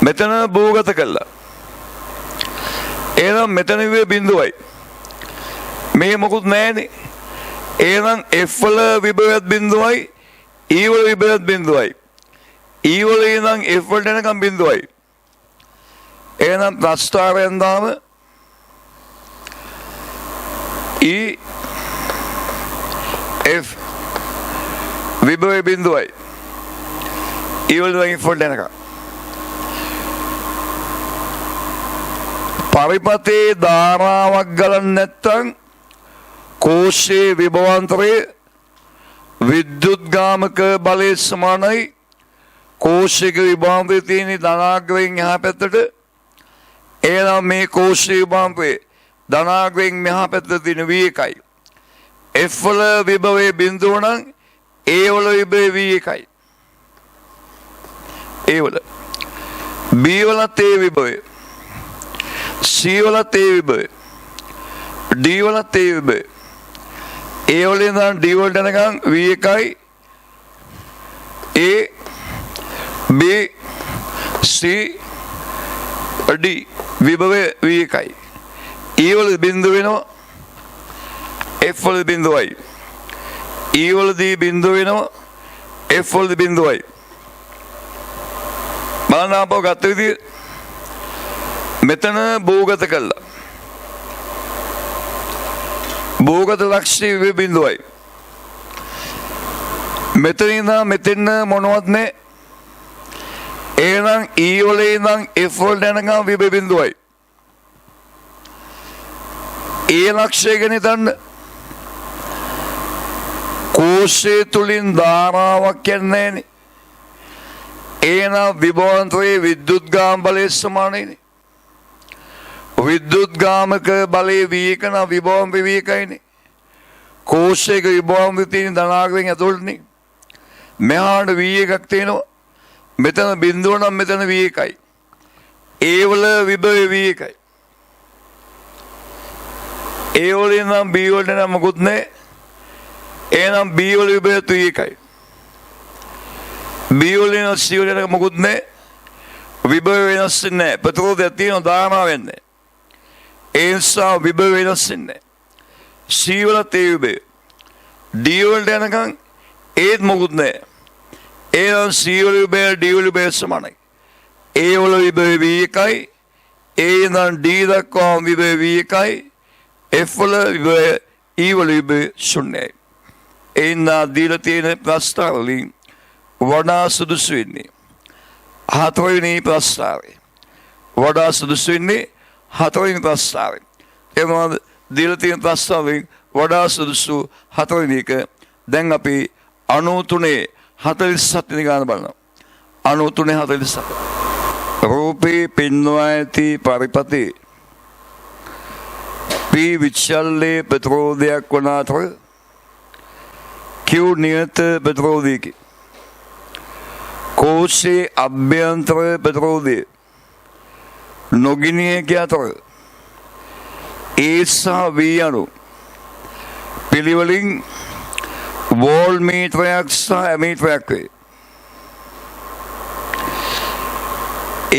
මෙතන භූගත කළා. එහෙනම් මෙතන විභවය බිඳුවයි. මේ මොකුත් නැහැනේ. එහෙනම් F වල විභවයත් බිඳුවයි E වල විභවයත් බිඳුවයි. E වල ඉඳන් F වලට යනකම් බිඳුවයි. එහෙනම් ප්‍රස්ථාරයෙන් දාම E F විභවය බිඳුවයි. E වල ඉඳන් F වලට යනකම් පරිපතේ ධාරාවක් ගලන්නේ නැත්තම් කෝෂයේ විභවාන්තරයේ විද්‍යුත්ගාමක බලය සමානයි කෝෂයක විභවාන්තරයේ තියෙන ධනාග්‍රයෙන් එහා පැත්තට එහෙනම් මේ කෝෂී විභවය ධනාගයෙන් මෙහා පැත්තට තියෙන V1යි. F වල විභවයේ බිඳුව නම් A වල විභවයේ V1යි. A වල B වලත් A විභවය, C වලත් A විභවය, D වලත් A විභවය. A වලින් ඉඳන් D වලට යනකම් V1යි, A B C D විභවය V1යි. E වල බිඳුව වෙනවා F වල බිඳුවයි. E වලදී බිඳුව වෙනවා F වල බිඳුවයි. බලන්න අපෝ ගත්ත විදිහ මෙතන භූගත කළා. භූගත ලක්ෂ්‍ය බිඳුවයි. මෙතන ඉඳන් මෙතන මොනවත් නැහැ. එහෙනම් E වල ඉඳන් F වලට යනකම් විභව බිඳුවයි. ඒ ලක්ෂ්‍ය ගැන හිතන්න. කෝෂය තුලින් ධාරාවක් යන්නේ නැහැනේ. එහෙනම් විභවාන්තරයේ විද්‍යුත් ගාම බලය සමානයිනේ. විද්‍යුත් ගාමක බලය V1 නම් විභවම් V1යිනේ. කෝෂයක විභවම් තියෙන ධනාගයෙන් ඇතුළටනේ. මෙහාට V1ක් තියෙනවා. මෙතන බිඳුව නම් මෙතන V1යි. A වල විභවය V1යි. A වලින් නම් B වලට නම් මොකුත් නැහැ. එහෙනම් B වල විභවය V1යි. B වලින් C වලට මොකුත් නැහැ. විභව වෙනස් නැහැ. ප්‍රතිරෝධයක් තියෙනවා ධාරණා වෙන්නේ. ඒ නිසා විභව වෙනස් නැහැ. C වලත් ඒ විභවය. D වලට යනකම් ඒත් මොකුත් නැහැ. එහෙනම් C වල විභවය D වල විභවය සමානයි. A වල විභවය V1යි. A ඉඳන් D දක්වා විභවය V1යි. F වල විභවය E වල විභවය ශුන්‍යයි. එන්න දීලා තියෙන ප්‍රස්තාව වලින් වඩා සුදුසු වෙන්නේ හතරවෙනි ප්‍රස්තාවය. වඩා සුදුසු වෙන්නේ හතරවෙනි ප්‍රස්තාවය. ඒ මොනවද? දීලා තියෙන ප්‍රස්තාව වලින් වඩා සුදුසු හතරවෙනි එක. දැන් අපි 93:47 වෙනි ගාන බලනවා. 93:47. රූපේ පින්නවා ඇති පරිපති P විචල්ලේ ප්‍රතිරෝධයක් වන අතර Q නියත ප්‍රතිරෝධයකි. කෝෂයේ අභ්‍යන්තර ප්‍රතිරෝධය නොගිනිය කිය අතර A සහ V අණු පිළිවෙලින් වෝල් මීටරයක් සහ ඇමීටරයක් වේ.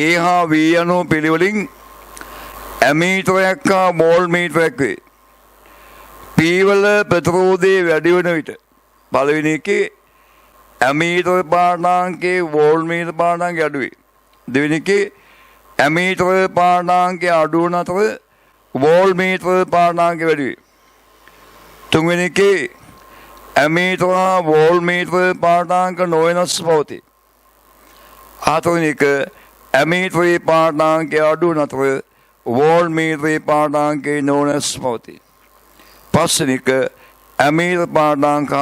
A හා V අණු පිළිවෙලින් ඇමීටරයක් හා වෝල් මීටරයක් වේ. P වල ප්‍රතිරෝධය වැඩි වෙන විට පළවෙනි එකේ ඇමීටර පාඨාංකයේ වෝල් මීටර පාඨාංකය අඩු වේ. දෙවෙනි එකේ ඇමීටර පාඨාංකය අඩු වන අතර වෝල් මීටර පාඨාංකය වැඩි වේ. තුන්වෙනි එකේ ඇමීටර වෝල් මීටර පාඨාංක නොවෙනස් පවතී. හතරවෙනි එක ඇමීටරේ පාඨාංකය අඩු වන අතර වෝල් මීටරේ පාඨාංකය නොවෙනස් පවතී. පස්වෙනි එක ඇමීටර පාඨාංක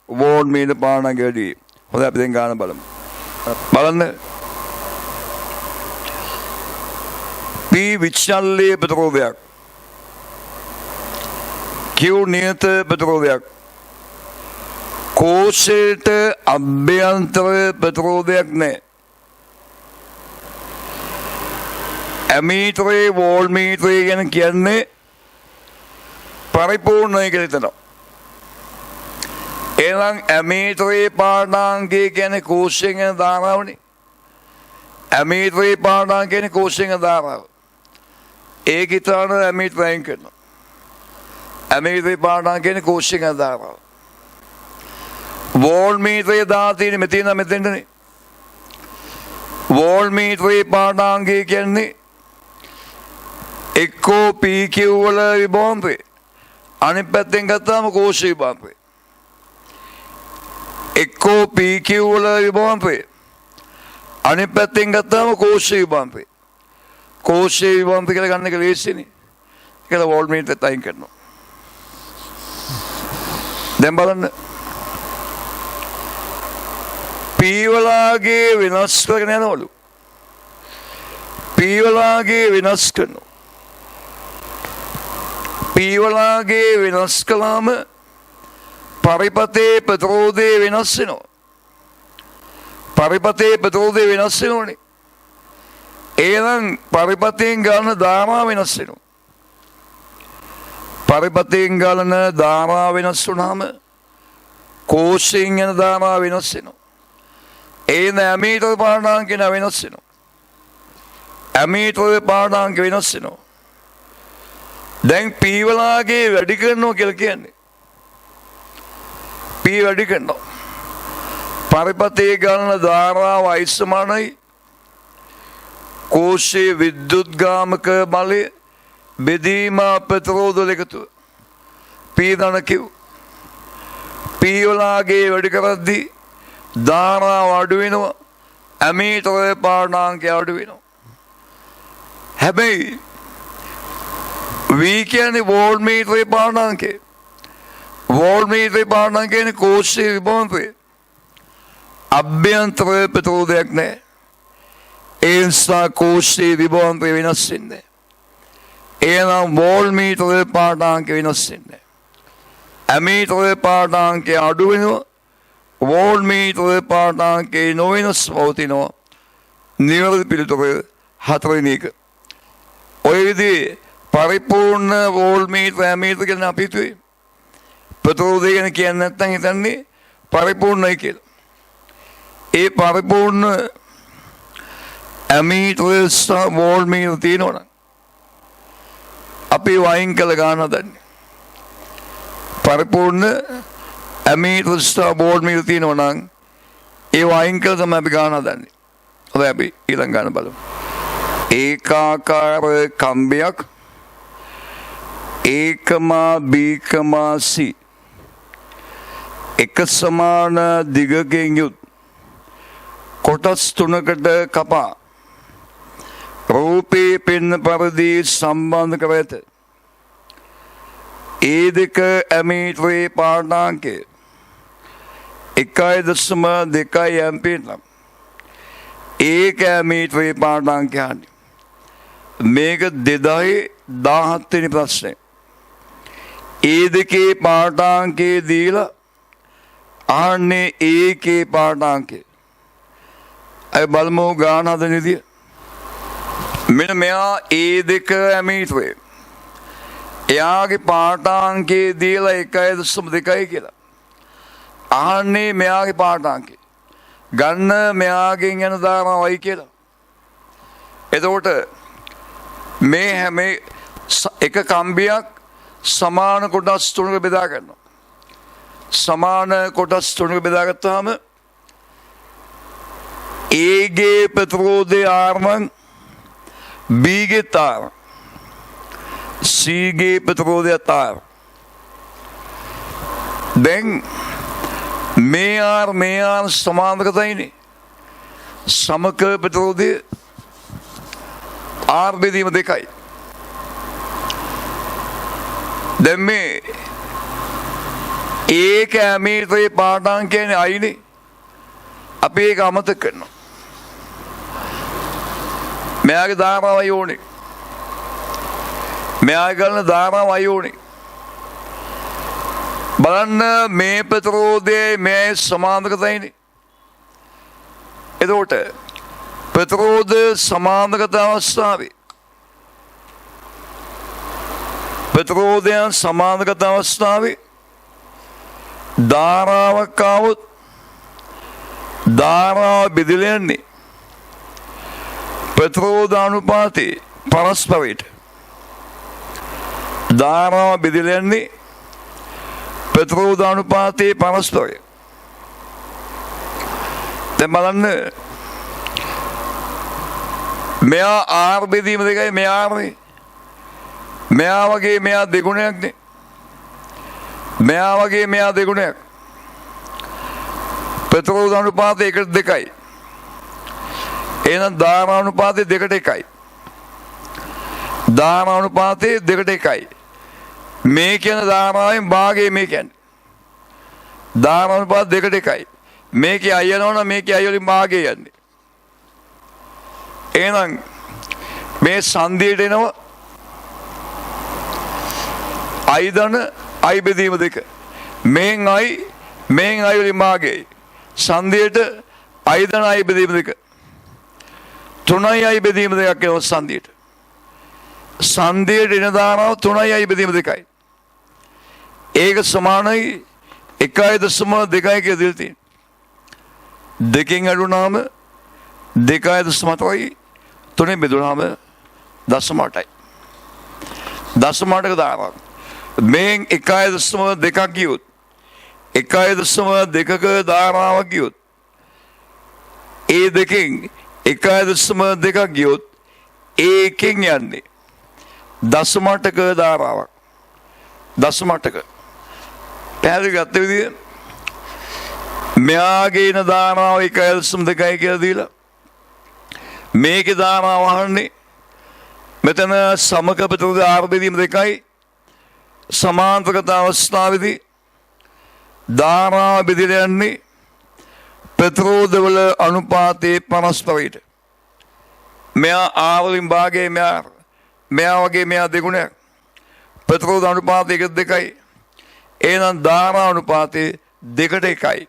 වෝල් මීටර පාඨාංකය වැඩි වේ. හොඳයි අපි දැන් ගාන බලමු. බලන්න. P විචල්්‍ය ප්‍රතිරෝධයක්. Q නියත ප්‍රතිරෝධයක්. කෝෂයට අභ්‍යන්තර ප්‍රතිරෝධයක් නැහැ. ඇමීටරේ වෝල් මීටරේ ගැන කියන්නේ පරිපූර්ණයි කියලා හිතනවා. එහෙනම් ඇමීටරේ පාඨාංකය කියන්නේ කෝෂයෙන් යන ධාරාවනේ. ඇමීටරේ පාඨාංකය කියන්නේ කෝෂයෙන් යන ධාරාව. ඒක හිතාන ඇමීටර අයින් කරනවා. ඇමීටරේ පාඨාංකය කියන්නේ කෝෂයෙන් යන ධාරාව. වෝල් මීටරේ දාතිනේ මෙතනනේ. වෝල් මීටරේ පාඨාංකය කියන්නේ එක්කෝ PQ වල විභවම්පේ අනිත් පැත්තෙන් ගත්තාම කෝෂ විභවම්පේ. එක්කෝ PQ වල විභවම්පේ අනිත් පැත්තෙන් ගත්තාම කෝෂ විභවම්පේ. කෝෂ විභවම්පේ කියලා ගන්න එක ලේසිනේ. ඒකල වෝල් මීටරෙත් අයින් කරනවා. දැන් බලන්න P වලගේ වෙනස් කරගෙන යනවලු. පීවලාගේ වෙනස් කරනවා. පීවලාගේ වෙනස් කළාම පරිපතේ ප්‍රතිරෝධය වෙනස් වෙනවා. පරිපතේ ප්‍රතිරෝධය වෙනස් වෙනෝනේ. එහෙනම් පරිපතෙන් ගන්න ධාරා වෙනස් වෙනවා. පරිපතෙන් ගන්න ධාරා වෙනස් වුණාම කෝෂයෙන් යන ධාරා වෙනස් වෙනවා. ඒ ඇමීටර් පාඩාංක වෙනස් වෙනවා. ඇමීටර් පාඩාංක වෙනස් වෙනවා. දැන් පීවලාගේ වැඩි කරනවා කියලා කියන්නේ. පී වැඩි කරනවා. පරිපතේ ගන්න ධාරාව අයිසමානයි කෝෂයේ විද්‍යුත්ගාමක බලය බෙදීම ප්‍රතිරෝධ එකතුව. පී දන කිව්. පීවලාගේ වැඩි කරද්දී ධාරාව අඩු වෙනවා. ඇමීටර් පාඩාංකය අඩු වෙනවා. හැබැයි වී කියන්නේ වෝල්ට්මීටරේ පාඩාංකය. වෝල්ට්මීටරේ පාඩාංකය කියන්නේ කෝෂයේ විභවන්තය. අභ්‍යන්තර ප්‍රතිරෝධයක් නැහැ. ඒ නිසා කෝෂයේ විභවන්තය වෙනස් වෙන්නේ. එහෙනම් වෝල්ට්මීටරේ පාඩාංකය වෙනස් වෙන්නේ. ඇමීටරේ පාඩාංකය අඩු වෙනවා. වෝල්ට්මීටරේ පාඩාංකේ නොවෙනස් පවතිනවා. නිවැරදි පිළිතුර 4 වෙනි එක. ඔය විදිහේ පරිපූර්ණ වෝල්ට්මීටර ඇමීටර කියන අපි හිතුවේ ප්‍රතිරෝධය ගැන කියන්නේ නැත්නම් හිතන්නේ පරිපූර්ණයි කියලා. ඒ පරිපූර්ණ ඇමීටර සහ වෝල්ට්මීටර තියෙනවනම් අපි වයින් කළ ගන්න හදන්නේ. පරිපූර්ණ ඇමීටර සහ වෝල්ට්මීටර තියෙනවනම් ඒ වයින් කළ තමයි අපි ගන්න හදන්නේ. හොඳයි අපි ඊළඟ ගන්න බලමු. ඒකාකාර කම්බයක් A,B,C එක සමාන දිගකින් යුත් කොටස් 3කට කපා රූපේ පෙන්න පරිදි සම්බන්ධ කර ඇත. ඒ දෙක ඇමීටරේ පාඩාංකය 1.2 ඇම්පියර් නම් ඒක ඇමීටරේ පාඩාංකයයි. මේක 2017 වෙනි ප්‍රශ්නේ. ඒ දෙකේ පාඩාංකේ දීලා ආන්නේ ඒකේ පාඩාංකේ. අය බලමු ගාන හදන විදිය. මෙන්න මෙයා ඒ දෙක ඇමීටරේ. එයාගේ පාඩාංකේ දීලා 1.2 කියලා. ආන්නේ මෙයාගේ පාඩාංකේ. ගන්න මෙයාගෙන් යන ධාරාවයි කියලා. එතකොට මේ හැම එක කම්බියක් සමාන කොටස් 3කට බෙදා ගන්නවා. සමාන කොටස් 3කට බෙදාගත්තාම A ගේ ප්‍රතිරෝධය R1 B ගේ R C ගේ ප්‍රතිරෝධය R. දැන් මේ R සමාන්තරයිනේ. සමක ප්‍රතිරෝධය R බෙදීම 2යි. දැන් මේ ඒක ඇමීටරේ පාඩාංකයනේ අයිනේ. අපි ඒක අමතක කරනවා. මෙයාගේ ධාරාවයි ඕනේ. මෙයාගේ ගන්න ධාරාවයි ඕනේ. බලන්න මේ ප්‍රතිරෝධයේ මේ සමාන්තරයිනේ. එතකොට ප්‍රතිරෝධ සමාන්තරත අවස්ථාවේ ප්‍රතිරෝධයන් සමාන්තරත අවස්ථාවේ ධාරාවක් આવොත් ධාරාව බෙදලා යන්නේ ප්‍රතිරෝධ අනුපාතේ පරස්පරයට. ධාරාව බෙදලා යන්නේ ප්‍රතිරෝධ අනුපාතේ පරස්පරය. දැන් බලන්න මෙයා R බෙදීම 2යි මෙයා R නේ. මෙයා වගේ මෙයා දෙගුණයක් නේ. මෙයා වගේ මෙයා දෙගුණයක්. ප්‍රතිරෝධ අනුපාතය 1:2යි. එහෙනම් ධාරා අනුපාතය 2:1යි. ධාරා අනුපාතය 2:1යි. මේ කියන ධාරාවෙන් භාගය මේ කියන්නේ. ධාරා අනුපාත 2:1යි. මේකේ අය යනවනම් මේකේ අය වලින් භාගය යන්නේ. එහෙනම් මේ සංදියට එනවා අයිදන අයි බෙදීම දෙක. මේන් අයි වලින් මාගේ සංදියට අයිදන අයි බෙදීම දෙක. 3යි අයි බෙදීම දෙකක් එනවා සංදියට. සංදියට එන ධාරාව 3යි අයි බෙදීම දෙකයි. ඒක සමානයි 1.2 කියලා දෙල් තියෙන. දෙකෙන් අඩුනාම 2.8යි 3 බෙදුනාම 0.8යි. 0.8ක ධාරාවක්. මේන් 1.2ක් ගියොත් 1.2ක ධාරාවක් ගියොත් ඒ දෙකෙන් 1.2ක් ගියොත් ඒකෙන් යන්නේ 0.8ක ධාරාවක්. 0.8ක පැහැදිලි ගත්ත විදිය මෙයාගේ ඉන ධාරාව 1.2යි කියලා දීලා මේකේ ධාරාව අහන්නේ මෙතන සමකපිතෘ ආර බෙදීම දෙකයි සමාන්තරගත අවස්ථාවේදී ධාරාව බෙදලා යන්නේ ප්‍රතිරෝධවල අනුපාතයේ පරස්පරයට. මෙයා ආවලින් භාගයේ මෙයා වගේ මෙයා දෙගුණයක්. ප්‍රතිරෝධ අනුපාතය 1:2යි. එහෙනම් ධාරා අනුපාතය 2:1යි.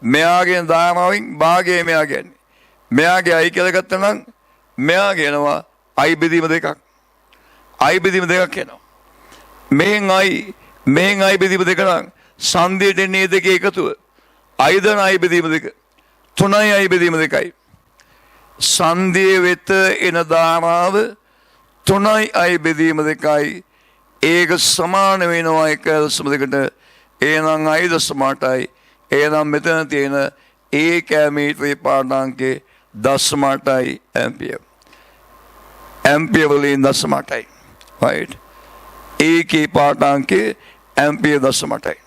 මෙයාගේ ධාරාවෙන් භාගයේ මෙයා කියන්නේ. මෙයාගේ අයි කියලා ගත්තා නම් මෙයා කියනවා අයි බෙදීම දෙකක්. අයි බෙදීම දෙකක් කියනවා. මෙහෙන් අයි බෙදීම දෙක නම් සංදියට එන්නේ දෙකේ එකතුව. අයිදන අයි බෙදීම දෙක. 3යි අයි බෙදීම දෙකයි. සංදියේ වෙත එන ධාරාව 3යි අයි බෙදීම දෙකයි. ඒක සමාන වෙනවා 1.2කට. එහෙනම් 8.8යි. එහෙනම් මෙතන තියෙන ඒකමීටරේ පාඩාංකේ 0.8යි ඇම්පියර්. ඇම්පියර් වලින් 0.8යි. right. ඒකේ පාඩාංකේ ඇම්පියර් 0.8යි.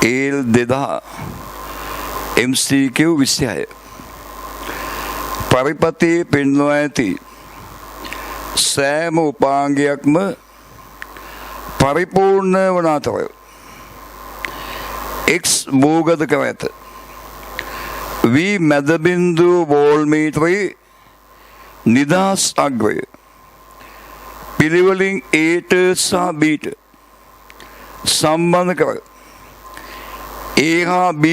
ඒල් 2000 MCQ 26 පරිපතී පෙන්වා ඇති සෑම උපාංගයක්ම පරිපූර්ණ වන අතර X භූගත කර ඇත. V මැද බිඳුව වෝල්මීටරේ නිදහස් අග්‍රය පිළිවෙලින් Aට සහ Bට සම්බන්ධ කර A හා B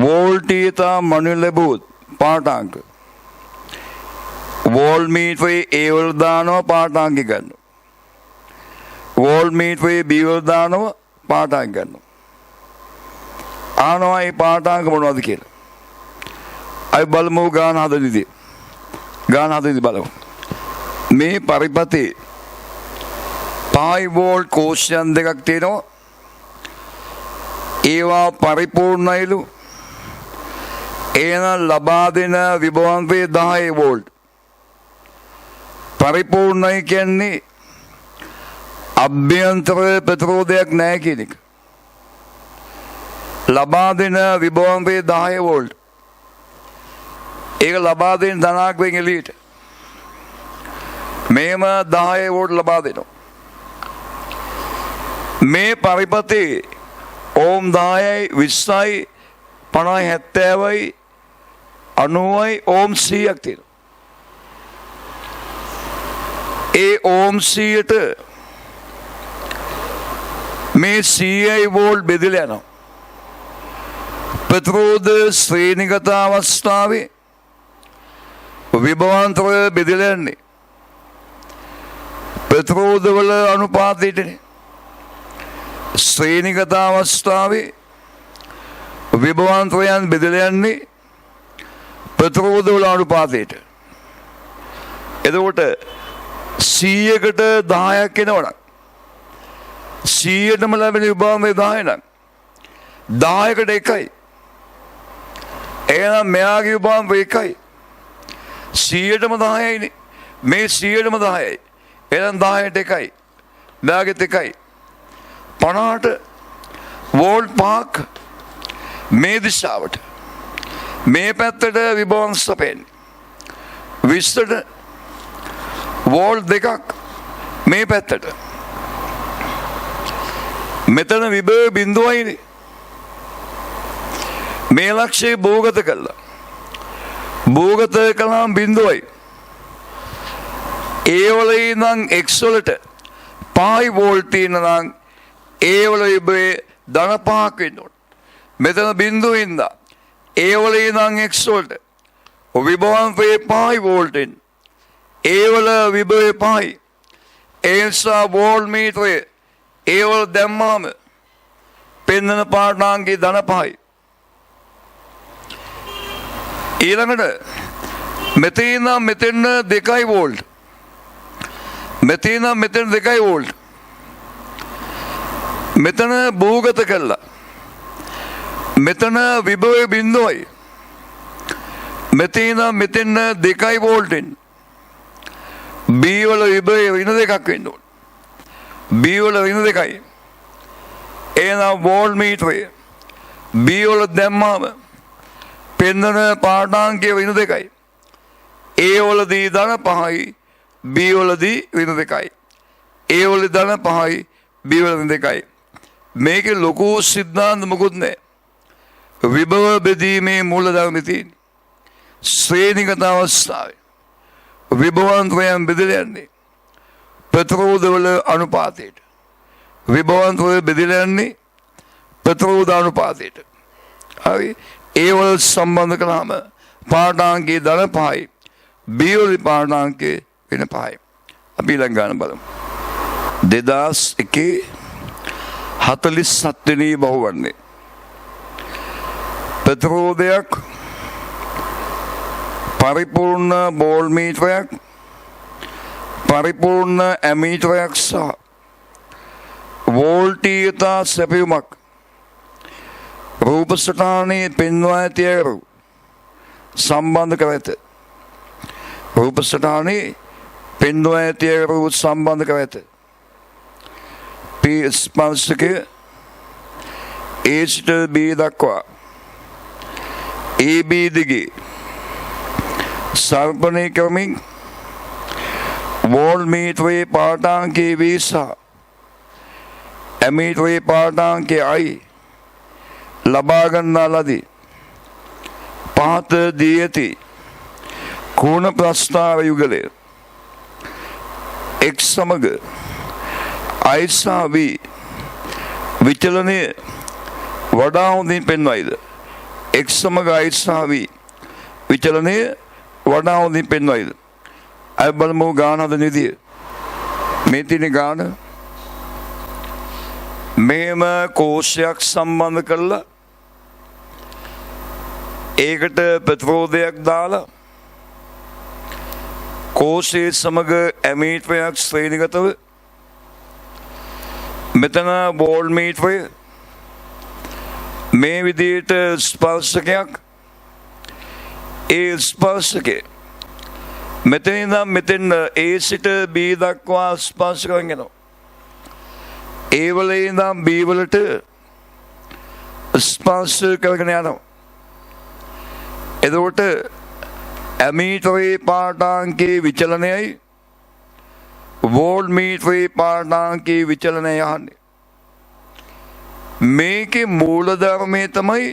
වෝල්ටීතා මනු ලැබුවොත් පාඨාංක වෝල්මීටරේ A වල දානවා පාඨාංක ගන්නවා. වෝල්මීටරේ B වල දානවා පාඨාංක ගන්නවා. ආනවා මේ පාඨාංක මොනවද කියලා. අය බලමු ගාන හදන්නේ. ගාන හදන්නේ බලමු. මේ පරිපතේ පයි වෝල්ට් කෝෂයන් දෙකක් තියෙනවා. ඒවා පරිපූර්ණයිලු. එහෙනම් ලබා දෙන විභවාංකය 10 වෝල්ට්. පරිපූර්ණයි කියන්නේ අභ්‍යන්තර ප්‍රතිරෝධයක් නැහැ කියන එක. ලබා දෙන විභවාංකය 10 වෝල්ට්. ඒක ලබා දෙන ධනාත්මකයෙන් එළියට. මේම 10 වෝල්ට් ලබා දෙනවා. මේ පරිපතේ ඕම් 10යි 20යි 50යි 70යි 90යි ඕම් 100ක් තියෙනවා. ඒ ඕම් 100ට මේ 100යි වෝල්ට් බෙදලා යනවා. ප්‍රතිරෝධ ශ්‍රේණිගත අවස්ථාවේ විභවාන්තර බෙදලා යන්නේ ප්‍රතිරෝධ වල අනුපාතයටනේ. ශ්‍රේණිගත අවස්ථාවේ විභවාන්තරයන් බෙදලා යන්නේ ප්‍රතිරෝධ වල අනුපාතයට. එතකොට 100කට 10ක් එනවනම් 100ටම ලැබෙන විභවාන්තරය 10 නම් 10කට 1යි. එහෙනම් මෙයාගේ විභවාන්තරය 1යි. 100ටම 10යිනේ. මේ 100ටම 10යි. එහෙනම් 10ට 1යි. මෙයාගෙත් 1යි. 50ට වෝල්ට් 5ක් මේ දිශාවට. මේ පැත්තට විභවාංශ සපයන්නේ. 20ට වෝල්ට් 2ක් මේ පැත්තට. මෙතන විභව බිඳුවයිනේ. මේ ලක්ෂය භූගත කළා. භූගත කළාම බිඳුවයි. ඒවල ඉඳන් X වලට 5 වෝල්ට් තියෙන නම් ඒවල විභවය ධන 5ක් වෙන්න ඕන. මෙතන බිඳුවින්ද ඒවල ඉඳන් X වලට විභවාංකය 5 වෝල්ට් වෙන. ඒවල විභවය 5යි. ඒ නිසා වෝල්ට් මීටරය ඒවල දැම්මාම පෙන්වන පාඨාංකය ධන 5යි. ඊළඟට මෙතන මෙතන 2 වෝල්ට්. මෙතන මෙතන 2 වෝල්ට්. මෙතන භූගත කළා. මෙතන විභවය බිඳුවයි. මෙතන මෙතන 2 වෝල්ට් වෙන. B වල විභවය ඍණ 2ක් වෙන්න ඕන. B වල ඍණ 2යි. එහෙනම් වෝල්ට් මීටරය B වල දැම්මාම පෙන්වන පාඨාංකය ඍණ 2යි. A වලදී ධන 5යි. B වලදී ඍණ 2යි. A වල ධන 5යි. B වල ඍණ 2යි. මේකේ ලොකු සිද්ධාන්ත මොකුත් නැහැ. විභව බෙදීමේ මූලධර්ම තියෙන්නේ. ශ්‍රේණිගත අවස්ථාවේ විභවාන්තරයන් බෙදලා යන්නේ ප්‍රතිරෝධ වල අනුපාතයට. විභවාන්තරය බෙදලා යන්නේ ප්‍රතිරෝධ අනුපාතයට. හරි. ඒ වල සම්බන්ධ කළාම පාඨාංකයේ ධන 5යි. B වල පාඨාංකයේ වෙන 5යි. අපි ඊළඟ ගාන බලමු. 2001 47 වෙනි බහුවන්නේ ප්‍රතිරෝධයක් පරිපූර්ණ බෝල් මීටරයක් පරිපූර්ණ ඇමීටරයක් සහ වෝල්ටීයතා සැපයුමක් රූප සටහනේ පෙන්වා ඇති අයුරු සම්බන්ධ කර ඇත. රූප සටහනේ පෙන්වා ඇති අයුරු සම්බන්ධ කර ඇත. P ස්පර්ශකය A සිට B දක්වා AB දිගේ සර්පණය කරමින් වෝල්ට් මීටරයේ පාඨාංකයේ V සහ ඇමීටරයේ පාඨාංකයේ I ලබා ගන්නා ලදී. පහත දී ඇති කෝණ ප්‍රස්ථාර යුගලය X සමග I සහ V විචලනය වඩා හොඳින් පෙන්වයිද? X සමග I සහ V විචලනය වඩා හොඳින් පෙන්වයිද? අය බලමු ගාන හදන විදිය. මේ තියෙන ගාන මේම කෝෂයක් සම්බන්ධ කරලා ඒකට ප්‍රතිරෝධයක් දාලා කෝෂයේ සමග ඇමීටරයක් ශ්‍රේණිගතව මෙතන වෝල්ට් මීටරය මේ විදිහට ස්පර්ශකයක් ඒ ස්පර්ශකේ මෙතන ඉඳන් මෙතන A සිට B දක්වා ස්පර්ශ කරගෙන යනවා. A වල ඉඳන් B වලට ස්පර්ශ කරගෙන යනවා. එතකොට ඇමීටරයේ පාඨාංකයේ විචලනයයි වෝල්ට් මීටරයේ පාඨාංකයේ විචලනය යහන්නේ. මේකේ මූලධර්මයේ තමයි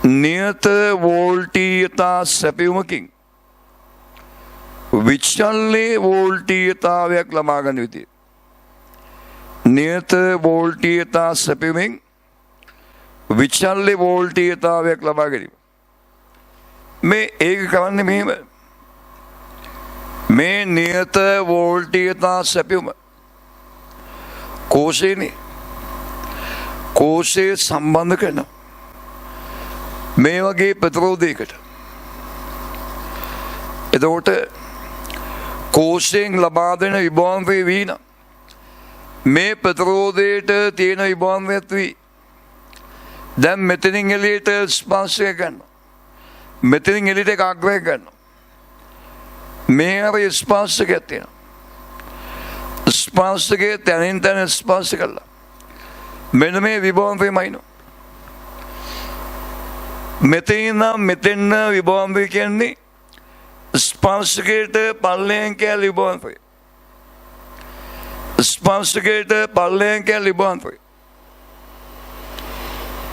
නියත වෝල්ටීයතා සැපයුමකින් විචල්්‍ය වෝල්ටීයතාවයක් ලබා ගන්න විදිය. නියත වෝල්ටීයතා සැපයුමෙන් විචල්්‍ය වෝල්ටීයතාවයක් ලබා ගැනීම. මේ ඒක කරන්නේ මෙහෙම. මේ නියත වෝල්ටීයතා සැපයුම කෝෂයනේ කෝෂයේ සම්බන්ධ කරනවා මේ වගේ ප්‍රතිරෝධයකට. එතකොට කෝෂයෙන් ලබා දෙන විභවාංකය V නම් මේ ප්‍රතිරෝධයට තියෙන විභවාංකයත් V. දැන් මෙතනින් එළියට ස්පර්ශය ගන්නවා. මෙතනින් එළියට එක අග්‍රය ගන්නවා. මේ අර ස්පර්ශකයක් තියෙනවා. ස්පර්ශකයේ තැනින් තැන ස්පර්ශ කළා. මෙන්න මේ විභවාංකයමයිනෝ. මෙතන මෙතන විභවාංකය කියන්නේ ස්පර්ශකයට පල්ලෙන් කැලි විභවාංකය. ස්පර්ශකයට පල්ලෙන් කැලි විභවාංකය.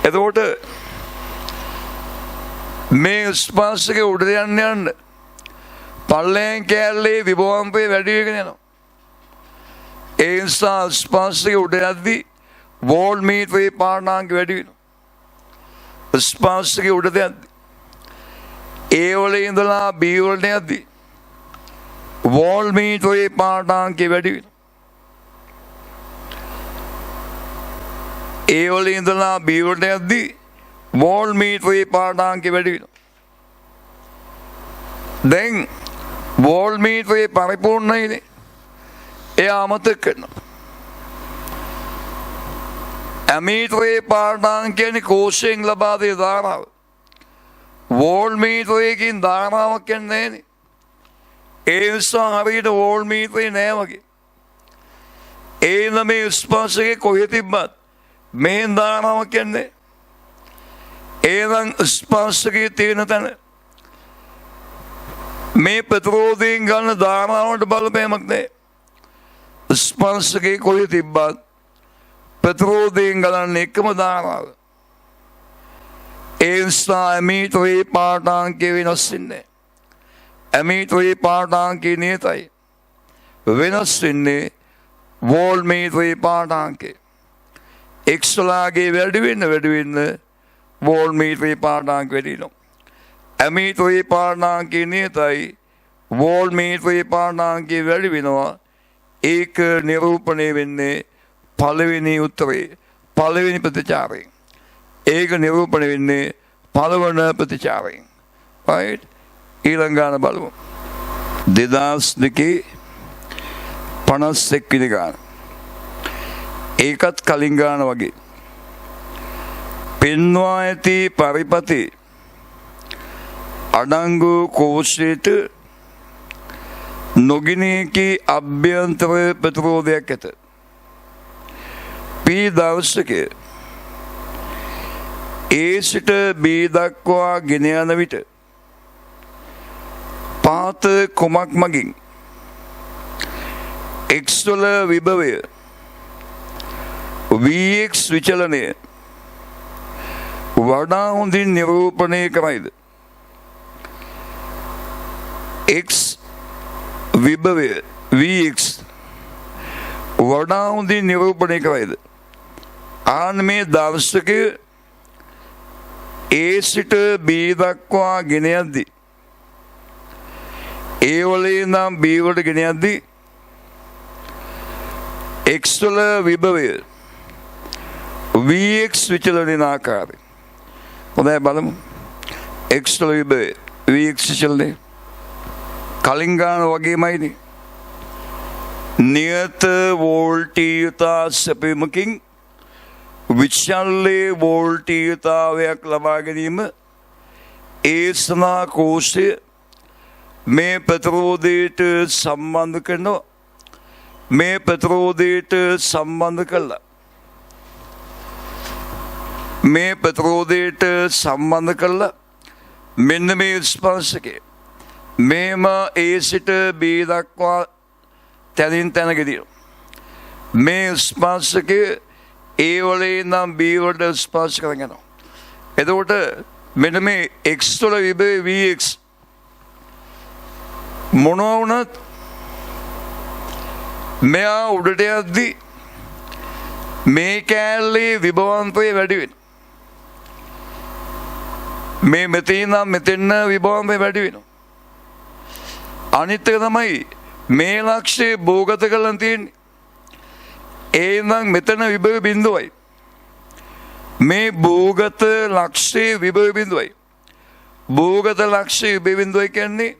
එතකොට මේ ස්පර්ශකයේ උඩ යන්න පල්ලෙන් කෑල්ලේ විභවාන්තය වැඩි වෙගෙන යනවා. ඒ නිසා ස්පර්ශයේ උඩ යද්දී වෝල් මීටරේ පාඩනාංක වැඩි වෙනවා. ස්පර්ශයේ උඩ යද්දී ඒ වල ඉඳලා B වලට යද්දී වෝල් මීටරේ පාඩනාංක වැඩි වෙනවා. ඒ වල ඉඳලා B වලට යද්දී වෝල් මීටරේ පාඩනාංක වැඩි වෙනවා. දැන් වෝල් මීටරේ පරිපූර්ණයිනේ. එයා අමතක කරනවා. ඇමීටරේ පාඩනාංක කියන්නේ කෝෂයෙන් ලබා දෙන ධාරාව. වෝල් මීටරයකින් ධාරාවක් කියන්නේ නැහැනේ. ඒ නිසා හරියට වෝල් මීටරේ නෑ වගේ. ඒ ළමේ ස්පර්ශයේ කොහෙ තිබ්බත් මෙහෙන් ධාරාවක් කියන්නේ. ඒනම් ස්පර්ශයේ තියෙන තැන මේ ප්‍රතිරෝධයෙන් ගන්න ධාරාවට බලපෑමක් නැහැ. ස්පර්ශකේ කොහෙ තිබ්බත් ප්‍රතිරෝධයෙන් ගලන්නේ එකම ධාරාව. ඒ නිසා ඇමීටරේ පාඨාංකය වෙනස් වෙන්නේ. ඇමීටරේ පාඨාංකය නියතයි. වෙනස් වෙන්නේ වෝල් මීටරේ පාඨාංකය. එක්ස්ලාගේ වැඩි වෙන්න වෝල් මීටරේ පාඨාංකය වැඩි වෙනවා. ඇමීටරේ පාඨාංකය නියතයි. වෝල් මීටරේ පාඨාංකය වැඩි වෙනවා. ඒක නිරූපණය වෙන්නේ පළවෙනි උත්තරේ පළවෙනි ප්‍රතිචාරයෙන්. ඒක නිරූපණය වෙන්නේ පළවන ප්‍රතිචාරයෙන්. right? ඊළඟ ගාන බලමු. 2002 51 වෙනි ගාන. ඒකත් කලින් ගාන වගේ. පෙන්වා ඇති පරිපති අඩංගු කෝෂයට නොගිනේකී අභ්‍යන්තර ප්‍රතිරෝධයක් ඇත. P දවසක A සිට B දක්වා ගෙන යන විට පාත කුමක් මගින් X වල විභවය Vx විචලනය වඩා හොඳින් නිරූපණය කරයිද? X විභවය Vx වඩා හොඳින් නිරූපණය කරයිද? ආන් මේ දවසක A සිට B දක්වා ගෙන යද්දී A වලේ නම් B වලට ගෙන යද්දී X වල විභවය Vx විචලන ආකාරය. හොඳයි බලමු. X වල විභවය Vx විචලනය කලින් ගාන වගේමයිනේ. නියත වෝල්ටීයතා සැපීමකින් විචල්ලේ වෝල්ටීයතාවයක් ලබා ගැනීම ඒ සඳහා කෝෂය මේ ප්‍රතිරෝධයට සම්බන්ධ කරනවා. මේ ප්‍රතිරෝධයට සම්බන්ධ කළා. මේ ප්‍රතිරෝධයට සම්බන්ධ කළා. මෙන්න මේ ස්පර්ශකේ මේම A සිට B දක්වා තැනින් තැනකදී මේ ස්පර්ශකේ A වලේ නම් B වලට ස්පර්ශ කරගෙනවා. එතකොට මෙන්න මේ X වල විභවය Vx මොනවා වුණත් මෙයා උඩට යද්දී මේ කෑල්ලේ විභවාන්තය වැඩි වෙනවා. මේ මෙතන මෙතන විභවාන්තය වැඩි වෙනවා. අනිත් එක තමයි මේ ලක්ෂයේ භූගත කරලා තියෙන්නේ. ඒ නම් මෙතන විභව බිඳුවයි. මේ භූගත ලක්ෂයේ විභව බිඳුවයි. භූගත ලක්ෂයේ විභව බිඳුවයි කියන්නේ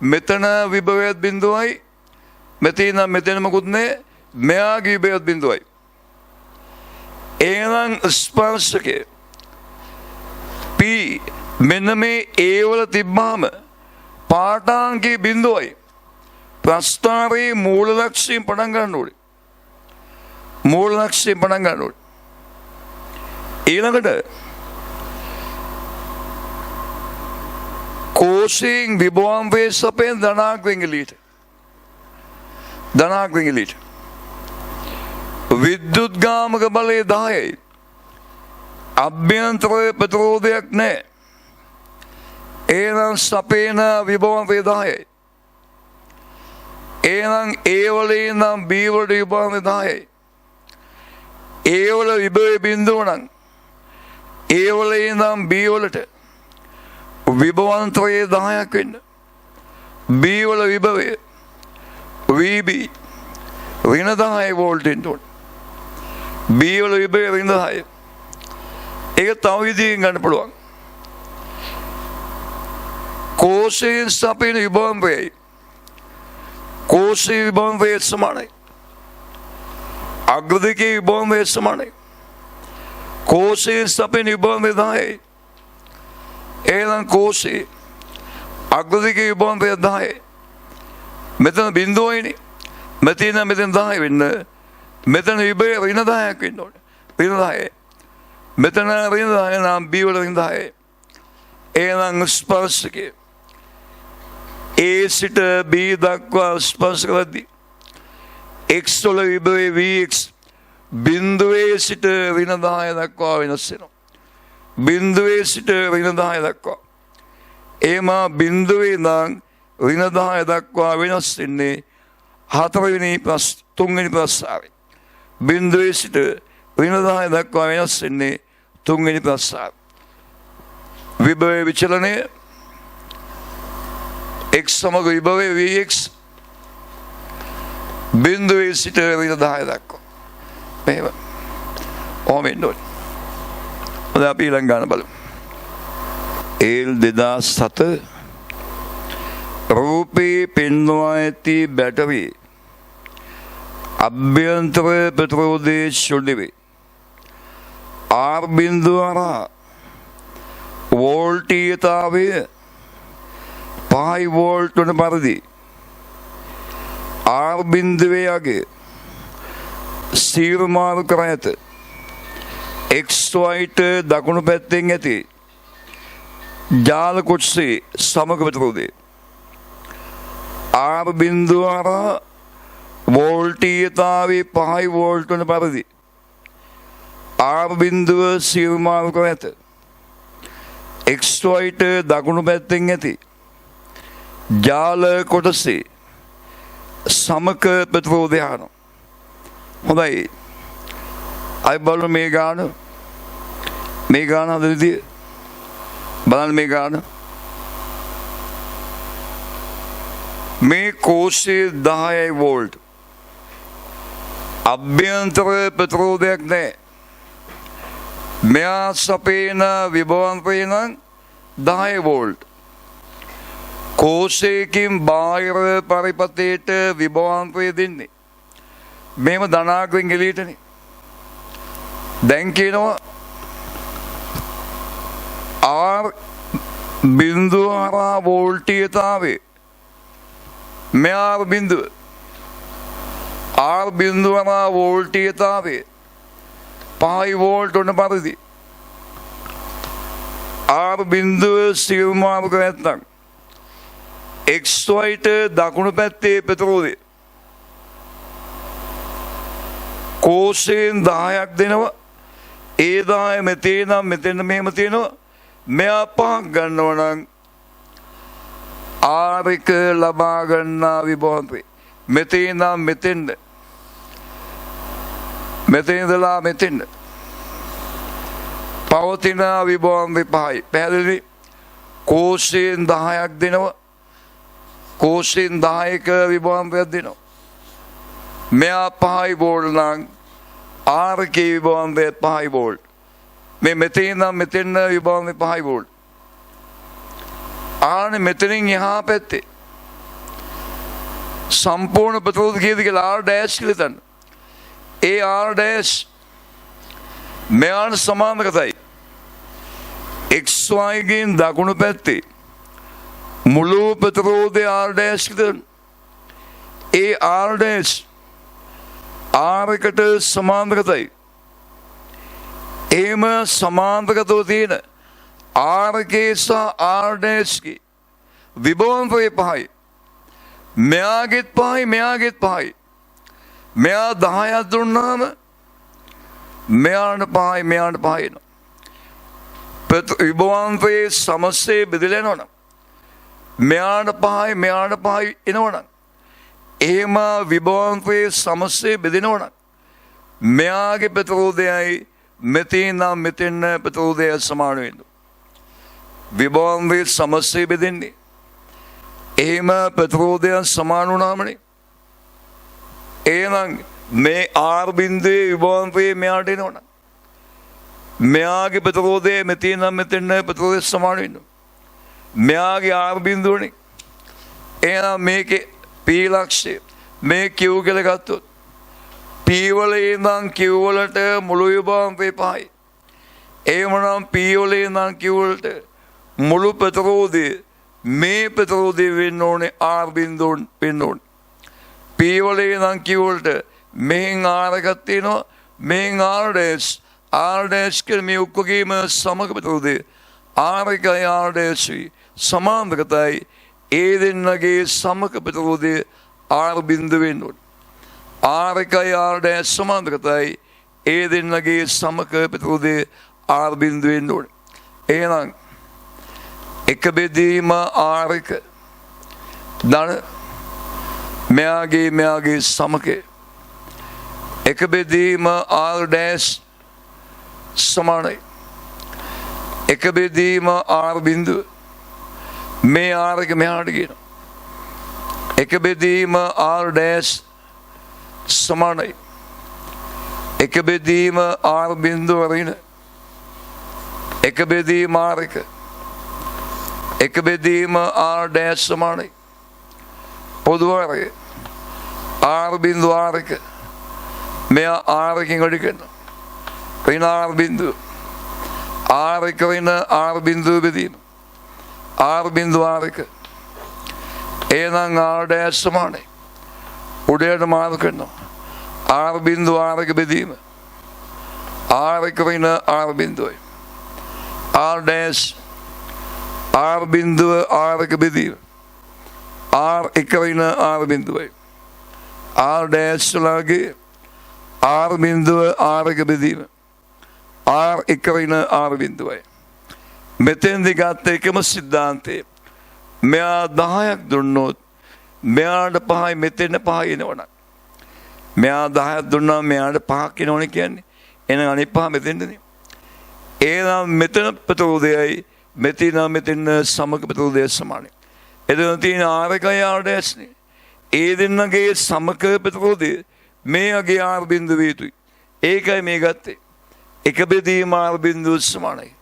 මෙතන විභවයත් බිඳුවයි. මෙතන මොකුත් නැහැ. මෙයාගේ විභවයත් බිඳුවයි. එහෙනම් ස්පර්ශකේ P මෙන්න මේ A වල තිබ්බාම පාඨාංකයේ බිඳුවයි. ප්‍රස්ථාරයේ මූල ලක්ෂයෙන් පටන් ගන්න ඕනේ. මූල ලක්ෂයෙන් පටන් ගන්න ඕනේ. ඊළඟට කෝෂයෙන් විභවාන්තයේ සපෙන් ධනාක් වෙංගලීට. ධනාක් වෙංගලීට. විද්‍යුත් ගාමක බලය 10යි. අභ්‍යන්තර ප්‍රතිරෝධයක් නැහැ. එහෙනම් සපේන විභවාන්තය 10යි. එහෙනම් ඒ වල ඉඳන් B වලට විභවන්තය 10යි. ඒ වල විභවය බිඳුව නම් ඒ වල ඉඳන් B වලට විභවන්තය 10ක් වෙන්න. B වල විභවය VB ඍණ 10 වෝල්ට් වෙන්න ඕන. B වල විභවය ඍණ 10. ඒක තව විදිහකින් ගන්න පුළුවන්. කෝෂයෙන් සපයන විභවන්තයයි කෝෂයේ විභවන්තය සමානයි. අග්‍රදිකේ විභවන්තය සමානයි. කෝෂයෙන් සපයන විභවන්තය 10යි. එහෙනම් කෝෂයේ අග්‍රදිකේ විභවන්තය 10යි. මෙතන බිඳුවයිනේ. මෙතන 10 වෙන්න. මෙතන විභවය ඍණ 10ක් වෙන්න ඕනේ. ඍණ 10. මෙතන ඍණ 10 නම් B වල ඍණ 10. එහෙනම් ස්පර්ශකයේ A සිට B දක්වා ස්පර්ශ කරද්දී X වල විභවය Vx බිඳුවේ සිට ඍණ 10 දක්වා වෙනස් වෙනවා. බිඳුවේ සිට ඍණ 10 දක්වා. එම බිඳුවේ ඉඳන් ඍණ 10 දක්වා වෙනස් වෙන්නේ 3වෙනි ප්‍රස්තාවය. බිඳුවේ සිට ඍණ 10 දක්වා වෙනස් වෙන්නේ 3වෙනි ප්‍රස්තාවය. විභවයේ විචලනය X සමග විභවය Vx බිඳුවේ සිට ඍණ 10 දක්වා. මෙහෙම. ඔහොම එන්න ඕනේ. හොඳයි අපි ඊළඟ ගන්න බලමු. ඒල් 2007 රූපේ පෙන්වා ඇති බැටරි අභ්‍යන්තර ප්‍රතිරෝධයේ ශුන්‍ය වේ. R බිඳුව හරහා වෝල්ටීයතාවය 5 වෝල්ට් වන පරිදි R බිඳුවේ යගේ සීමාරු කර ඇත. XYට දකුණු පැත්තෙන් ඇති ජාල කොටසේ සමග ප්‍රතිරෝධය R බිඳුව හරහා වෝල්ටීයතාවය 5 වෝල්ට් වන පරිදි R බිඳුව සීමාරු කර ඇත. XYට දකුණු පැත්තෙන් ඇති ජාල කොටසේ සමක ප්‍රතිරෝධය හරහා. හොඳයි. අය බලමු මේ ගාන හද විදිය. බලන්න මේ ගාන. මේ කෝෂයේ 10යි වෝල්ට්. අභ්‍යන්තර ප්‍රතිරෝධයක් නැහැ. මෙයා සපේන විභවන්තය නම් 10 වෝල්ට්. කෝෂයකින් බාහිර පරිපථයට විභවන්තය දෙන්නේ මේම ධනාග්‍රෙන් එළියටනේ. දැන් කියනවා R බිඳුව හරහා වෝල්ටීයතාවය මෙයා බිඳුව R බිඳුව හරහා වෝල්ටීයතාවය 5 වෝල්ට් වන පරිදි R බිඳුව සීමාවක නැත්නම් XYට දකුණු පැත්තේ ප්‍රතිරෝධය කෝෂයෙන් 10ක් දෙනවා. ඒ 10 මෙතේ නම් මෙතෙන් මෙහෙම තියෙනවා. මෙයා 5ක් ගන්නවා නම් R එක ලබා ගන්නා විභවන්තය මෙතේ නම් මෙතෙන්ද මෙතෙන් ඉඳලා මෙතෙන්ද පවතින විභවන්තය 5යි. පැහැදිලි? කෝෂයෙන් 10ක් දෙනවා. කෝෂයෙන් 10ක විභවන්තයක් දෙනවා. මෙයා 5 වෝල්ට් නම් R කේ විභවන්තය 5 වෝල්ට්. මේ මෙතේ නම් මෙතෙන් විභවන්තය 5 වෝල්ට්. ආනේ මෙතනින් එහා පැත්තේ සම්පූර්ණ ප්‍රතිරෝධ කීයද කියලා R ඩෑෂ් කියලා හිතන්න. ඒ R ඩෑෂ් මෙයාට සමානකතයි. XY ගෙන් දකුණු පැත්තේ මුළු ප්‍රතිරෝධය R ඩෑෂ් කියලා. ඒ R ඩෑෂ් R එකට සමාන්තරකතයි. එහෙම සමාන්තරකතව තියෙන R කේ සහ R ඩෑෂ් කේ විභවන්තය 5යි. මෙයාගෙත් 5යි මෙයාගෙත් 5යි. මෙයා 10ක් දුන්නාම මෙයාට 5යි මෙයාට 5යි එනවා. විභවන්තයේ සමස්තය බෙදලා යනවනම් මෙයාට 5යි මෙයාට 5යි එනවනම් එහෙම විභවාන්තයේ සමස්තය බෙදෙනවනම් මෙයාගේ ප්‍රතිරෝධයයි මෙතේ නම් මෙතෙන්න ප්‍රතිරෝධය සමාන වෙනවා. විභවාන්තයේ සමස්තය බෙදෙන්නේ එහෙම ප්‍රතිරෝධය සමාන වුණාමනේ. එහෙනම් මේ R බින්දුවේ විභවාන්තයේ මෙයාට එනවනම් මෙයාගේ ප්‍රතිරෝධය මෙතේ නම් මෙතෙන්න ප්‍රතිරෝධය සමාන වෙනවා. මෙයාගේ R බින්දුවනේ. එහෙනම් මේකේ P ලක්ෂය මේ Q කියලා ගත්තොත් P වල ඉඳන් Q වලට මුළු විභවාන්තය පහයි. එහෙමනම් P වල ඉඳන් Q වලට මුළු ප්‍රතිරෝධය මේ ප්‍රතිරෝධය වෙන්න ඕනේ R බින්දුවෙන් වෙන්න ඕනේ. P වල ඉඳන් Q වලට මෙහෙන් R එකක් තියෙනවා මෙහෙන් R dash කියන මේ ඔක්කොගේම සමග ප්‍රතිරෝධය R එකයි R dash සමාන්තරයි. ඒ දෙන්නගේ සමග ප්‍රතිරෝධය R බින්දුව වෙන්න ඕනේ. R එකයි R dash සමාන්තරයි. ඒ දෙන්නගේ සමග ප්‍රතිරෝධය R බින්දුව වෙන්න ඕනේ. එහෙනම් එක බෙදීම R එක ධන මෙයාගේ සමගය එක බෙදීම R dash සමානයි. එක බෙදීම R බින්දුව මේ R එක මෙහාට කියනවා. එක බෙදීම R dash සමානයි. එක බෙදීම R බින්දුව වරින එක බෙදීම R එක එක බෙදීම R dash සමානයි. පොදු වර්ගය R බින්දුව R එක මෙයා R එකෙන් වැඩි කරනවා. වෙන R බින්දුව R එක වෙන R බින්දුව බෙදීම R බින්දුව R එක එහෙනම් R dash සමානයි. උඩයට මාරු කරනවා R බින්දුව R එක බෙදීම R එක වෙන R බින්දුවයි R dash R බින්දුව R එක බෙදීම R එක වෙන R බින්දුවයි R dash වලගේ R බින්දුව R එක බෙදීම R එක වෙන R බින්දුවයි. මෙතෙන්දි ගත්ත එකම සිද්ධාන්තය මෙයා 10ක් දුන්නොත් මෙයාට 5යි මෙතෙන් 5 එනවනම් මෙයා 10ක් දුන්නා මෙයාට 5ක් එනවනේ කියන්නේ. එහෙනම් අනිත් 5 මෙතෙන්දනේ. එහෙනම් මෙතන ප්‍රතිරෝධයයි මෙතන සමග ප්‍රතිරෝධය සමානයි. එතන තියෙන R එකයි R dash නේ. ඒ දෙන්නගේ සමග ප්‍රතිරෝධය මේගේ R බින්දුව වේතුයි. ඒකයි මේ ගත්තේ. එක බෙදීම R බින්දුව සමානයි.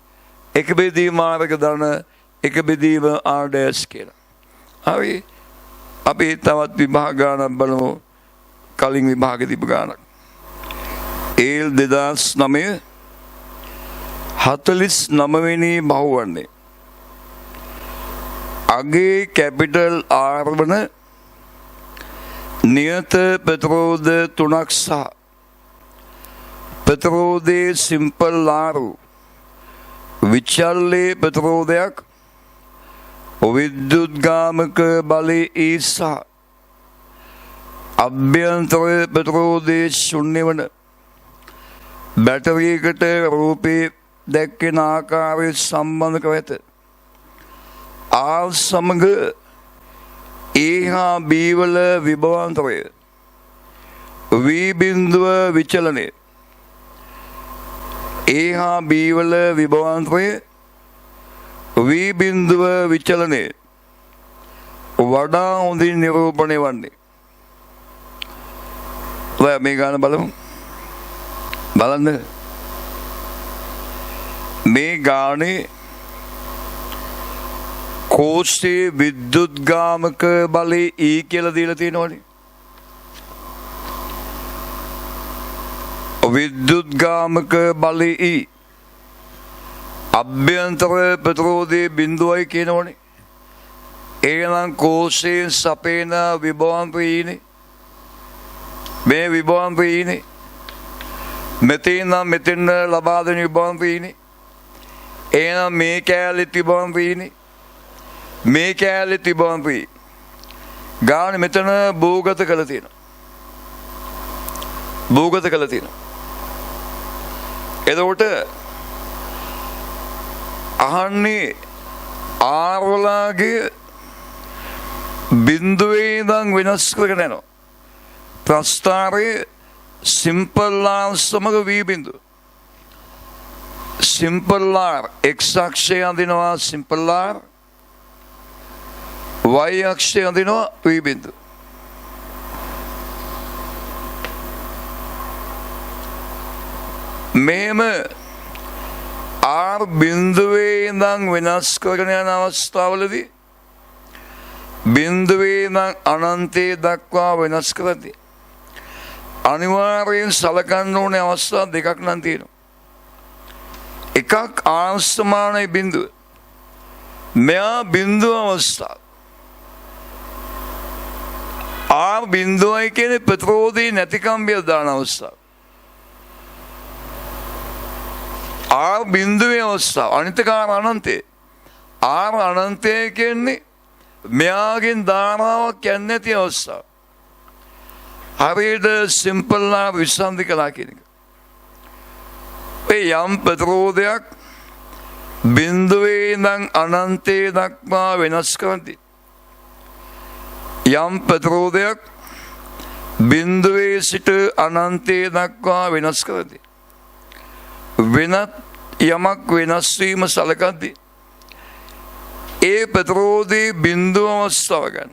එක බෙදීම R එක ධන එක බෙදීම R dash කියලා. හරි. අපි තවත් විභාග ගණන් බලමු. කලින් විභාගෙ තිබ්බ ගණන්. ඒල් 2009 49 වෙනි බහුවර්ණය. අගේ කැපිටල් R වන නියත ප්‍රතිරෝධ 3ක් සහ ප්‍රතිරෝධයේ සිම්පල් R විචල්්‍ය ප්‍රතිරෝධයක් විද්‍යුත්ගාමක බලය E සහ අභ්‍යන්තර ප්‍රතිරෝධයේ ශුන්‍ය වන බැටරියකට රූපේ දැක්කෙන ආකාරය සම්බන්ධ කර ඇත. R සමග A හා B වල විභවාන්තරය V බින්දුව විචලනය A හා B වල විභවාන්තරය V බින්දුව විචලනය වඩා හොඳින් නිරූපණය වන්නේ. ඔය මේ ගාන බලමු. බලන්න මේ ගානේ කෝෂයේ විද්‍යුත්ගාමක බලය E කියලා දීලා තියෙනවනේ. විද්‍යුත්ගාමක බලය E අභ්‍යන්තර ප්‍රතිරෝධයේ බිඳුවයි කියනවනේ. එහෙනම් කෝෂයෙන් සපේන විභවාන්තරයනේ. මේ විභවාන්තරයනේ. මෙතෙන් නම් මෙතෙන් ලබා දෙන විභවාන්තරයනේ. එහෙනම් මේ කැලේ විභවාන්තරයනේ. මේ කැලේ විභවාන්තරය. ගාන මෙතන භූගත කළ තියෙනවා. භූගත කළ තියෙනවා. එතකොට අහන්නේ R වලගේ බිඳුවේ ඉඳන් වෙනස් කරගෙන යනවා. ප්‍රස්ථාරයේ සිම්පල් ආර් සමග V බිඳුව. සිම්පල් ආර් x අක්ෂය අඳිනවා සිම්පල් ආර්, y අක්ෂය අඳිනවා V බිඳුව. මෙහෙම ආර් බිඳුවේ ඉඳන් වෙනස් කරගෙන යන අවස්ථාවලදී බිඳුවේ ඉඳන් අනන්තයේ දක්වා වෙනස් කරද්දී අනිවාර්යෙන් සලකන්න ඕනේ අවස්ථා දෙකක් නම් තියෙනවා. එකක් ආර් සමානයි බිඳුව. මෙයා බිඳුව අවස්ථාව. ආර් බිඳුවයි කියන්නේ ප්‍රතිරෝධී නැති කම්බිය දාන අවස්ථාව. ආර් බිඳුවේ අවස්ථාව. අනිත් එක ආර් අනන්තයේ. ආර් අනන්තය කියන්නේ මෙයාගෙන් ධාරාවක් යන්නේ නැති අවස්ථාව. හරියට සිම්පල් ආර් විසන්ධි කළා කියන එක. ඒ යම් ප්‍රතිරෝධයක් බිඳුවේ ඉඳන් අනන්තයේ දක්වා වෙනස් කරද්දී යම් ප්‍රතිරෝධයක් බිඳුවේ සිට අනන්තයේ දක්වා වෙනස් කරද්දී වෙනත් යමක් වෙනස් වීම සලකද්දී ඒ ප්‍රතිරෝධී බිඳුව අවස්ථාව ගන්න.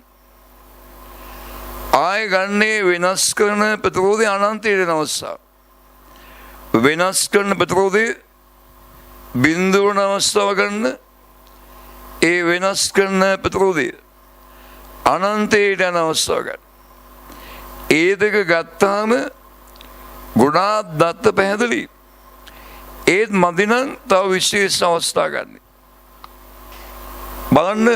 ආය ගන්නේ වෙනස් කරන ප්‍රතිරෝධී අනන්තයේ යන අවස්ථාව. වෙනස් කරන ප්‍රතිරෝධී බිඳුව අවස්ථාව ගන්න. ඒ වෙනස් කරන ප්‍රතිරෝධී අනන්තයේ යන අවස්ථාව ගන්න. ඒ දෙක ගත්තාම ගුණාත් දත්ත පැහැදිලි. ඒත් මදිනම් තව විශේෂ අවස්ථා ගන්න. බලන්න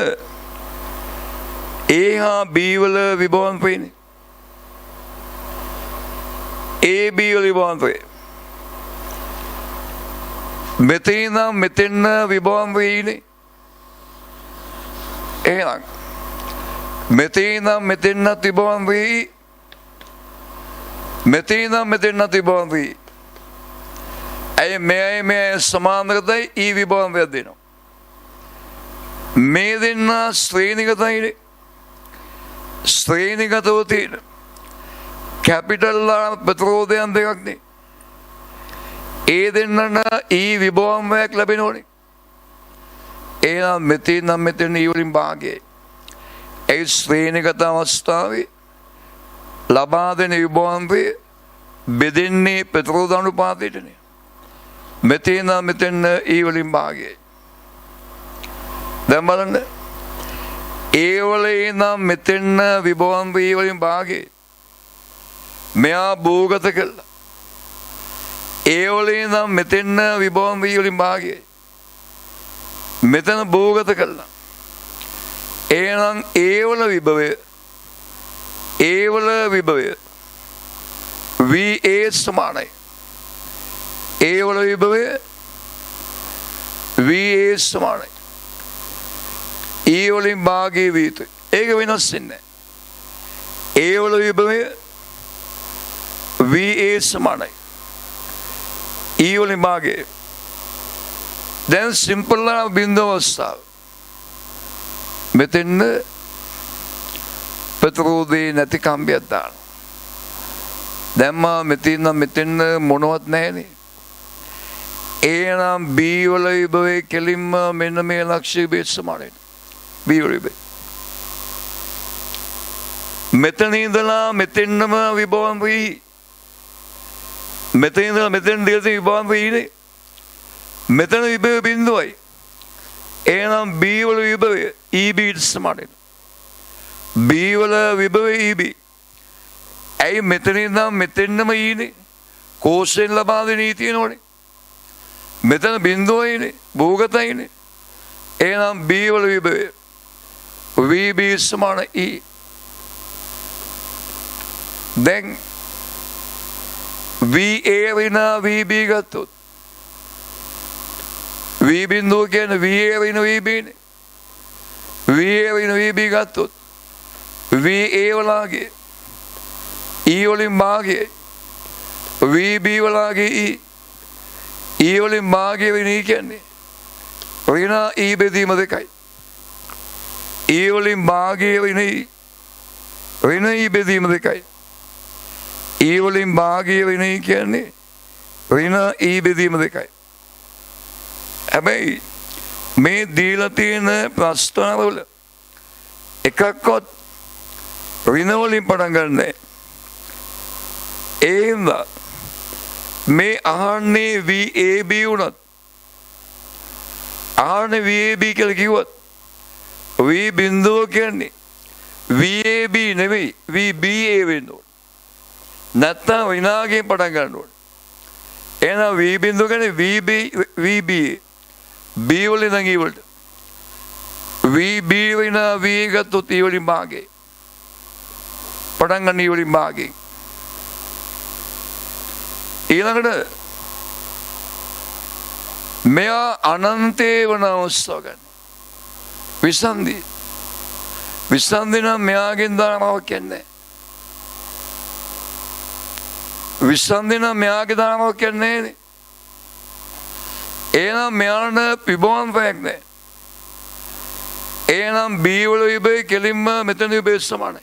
A හා B වල විභවන් පේන්නේ. A B වල විභවන් වේ. මෙතන මෙතන විභවන් වෙයිනේ. එහෙනම් මෙතන මෙතන විභවන් වෙයි. මෙතන මෙතන විභවන් වෙයි. ඇය මේ සමානකතයි ඊ විභවන් වේ දෙනවා. මේ දෙන්න ශ්‍රේණිගතයි. ශ්‍රේණිගතව තියෙන කැපිටල් ආර් ප්‍රතිරෝධයන් දෙකක් නේ. ඒ දෙන්නට ඊ විභවන් වේක් ලැබෙනෝනේ. එහෙනම් මෙතන ඊ වලින් භාගයයි. ඒ ශ්‍රේණිගත අවස්ථාවේ ලබා දෙන විභවන් වේ බෙදෙන්නේ ප්‍රතිරෝධ අනුපාතයටනේ. මෙතන ඊ වලින් භාගයයි. දැන් බලන්න ඒ වලේ නම් මෙතන විභවන් වේ වලින් භාගයයි. මෙයා භූගත කළා. ඒ වලේ නම් මෙතන විභවන් වේ වලින් භාගයයි. මෙතන භූගත කළා. එහෙනම් ඒ වල විභවය VA සමානයි. ඒ වල විභවය VA සමානයි. ඒ වලින් භාගයේ විය යුතුයි. ඒක වෙනස් වෙන්නේ නැහැ. ඒ වල විභවය VA සමානයි. ඒ වලින් භාගයේ. දැන් සිම්පල් ආර් බිඳුව අවස්ථාව. මෙතන ප්‍රතිරෝධේ නැති කම්බියක් දානවා. දැන් මෙතන මොනවත් නැහැනේ. එහෙනම් B වල විභවයේ කෙලින්ම මෙන්න මේ ලක්ෂ්‍ය B සමානයි. B වල විභවය. මෙතන ඉඳලා මෙතනම විභවන් වෙයි. මෙතන ඉඳලා මෙතන දෙකේ විභවන් වෙයිනේ. මෙතන විභවය බිඳුවයි. එහෙනම් B වල විභවය EB සමානයි. B වල විභවය EB. ඇයි මෙතන ඉඳන් මෙතනම ඊනේ. කෝෂයෙන් ලබා දෙන ඊ තියෙනවනේ. මෙතන බිඳුවයිනේ භූගතයිනේ. එහෙනම් B වල විභවය VB සමාන E. දැන් VA විනා VB ගත්තොත් V බිඳුව කියන්නේ VA විනා VB නේ. VA විනා VB ගත්තොත් VA වලගේ E වලින් භාගයයි. VB වලගේ E. E වලින් භාගය වෙන්නේ කියන්නේ ඍණ E බෙදීම දෙකයි. E වලින් භාගය වෙන්නේ ඍණ ඊ බෙදීම දෙකයි. ඊ වලින් භාගීය ඍණ කියන්නේ ඍණ ඊ බෙදීම දෙකයි. හැබැයි මේ දීලා තියෙන ප්‍රස්තාවවල එකක්වත් ඍණ වලින් පටන් ගන්නෑ. ඒ හින්දා මේ අහන්නේ VAB වුණත් අහන්නේ VAB කියලා කිව්වත් V බිඳුව කියන්නේ VAB නෙවෙයි VBA වෙන්න ඕන. නැත්තම් විනාගෙන් පටන් ගන්න ඕන. එහෙනම් V බිඳුව කියන්නේ VBA B වලින් නම් E වලට VB වෙන V ගත්තොත් E වලින් භාගේ පටන් ගන්න E වලින් භාගේ. ඊළඟට මෙයා අනන්තේ වන අවස්ථාව ගන්න. විසන්ධි නම් මෙයාගෙන් ධාරාවක් කියන්නේ. විසන්ධි නම් මෙයාගේ ධාරාවක් කියන්නේ නේ. එහෙනම් මෙයාට විභවන්තයක් නැහැ. එහෙනම් B වල විභවය කෙලින්ම මෙතන විභවය සමානයි.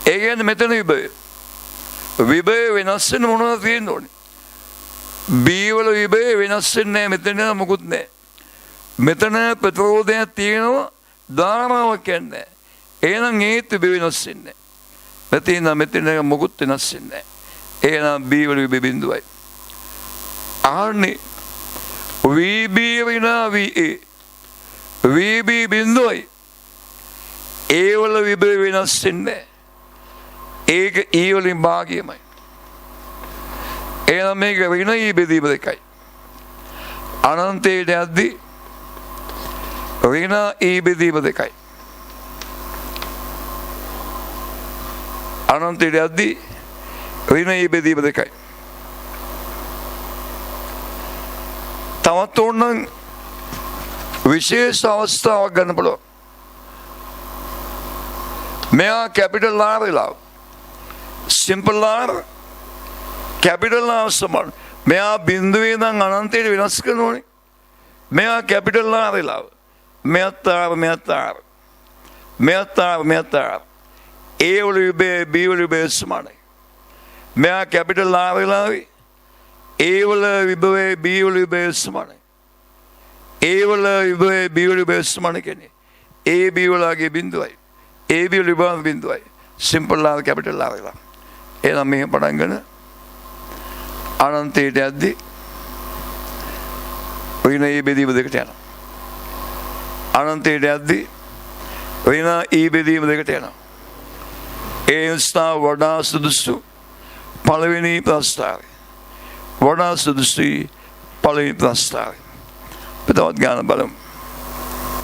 ඒ කියන්නේ මෙතන විභවය වෙනස් වෙන මොනවද තියෙන්න ඕනේ? B වල විභවය වෙනස් වෙන්නේ නැහැ. මෙතන මොකුත් නැහැ. මෙතන ප්‍රතිරෝධයක් තියෙනවා ධාරාවක් කියන්නේ. එහෙනම් ඒත් විභවය වෙනස් වෙන්නේ නැහැ. මෙතන මොකුත් වෙනස් වෙන්නේ නැහැ. එහෙනම් B වල විභවය බිඳුවයි. ආන්නේ VB විනා VA VB බිඳුවයි. ඒ වල විභවය වෙනස් වෙන්නේ නැහැ. ඒක E වලින් භාගයමයි. එහෙනම් මේක ඍණ E බෙදීම දෙකයි. අනන්තයට යද්දී ඍණ E බෙදීම දෙකයි. අනන්තයට යද්දී ඍණ E බෙදීම දෙකයි. තවත් ඕනනම් විශේෂ අවස්ථාවක් ගන්න පුළුවන්. මෙයා කැපිටල් R වෙලා සිම්පල් R කැපිටල් R සමාන. මෙයා බිඳුවේ ඉඳන් අනන්තයට වෙනස් කරනෝනේ. මෙයා කැපිටල් R වෙලා මෙයත් R ඒ වල විභවය B වල විභවය සමානයි. මෙයා කැපිටල් R වෙලා ඒ වල විභවය B වල විභවය සමානයි. ඒ වල විභවය B වල විභවය සමාන කියන්නේ AB වලගේ බිඳුවයි. AB වල විභව බිඳුවයි. සිම්පල් R කැපිටල් R වෙලා. එහෙනම් මෙහෙම පටන් ගන්න අනන්තයට යද්දී ඍණ E බෙදීම දෙකට යනවා. අනන්තයට යද්දී ඍණ E බෙදීම දෙකට යනවා. ඒ නිසා වඩා සුදුසු පළවෙනි ප්‍රස්තාවය. වඩා සුදුසුයි පළවෙනි ප්‍රස්තාවය. තවත් ගාන බලමු.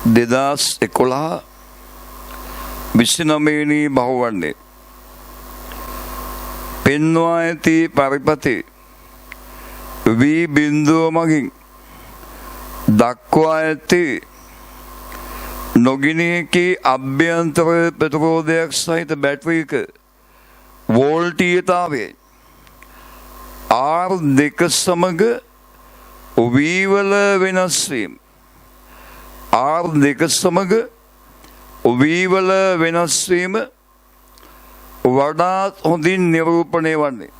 2011 29 වෙනි බහුවන්නේ පෙන්වා ඇති පරිපති V බිඳුව මගින් දක්වා ඇති නොගිනියකි අභ්‍යන්තර ප්‍රතිරෝධයක් සහිත බැටරියක වෝල්ටීයතාවය R2 සමග V වල වෙනස් වීම R2 සමග V වල වෙනස් වීම වඩාත් හොඳින් නිරූපණය වන්නේ.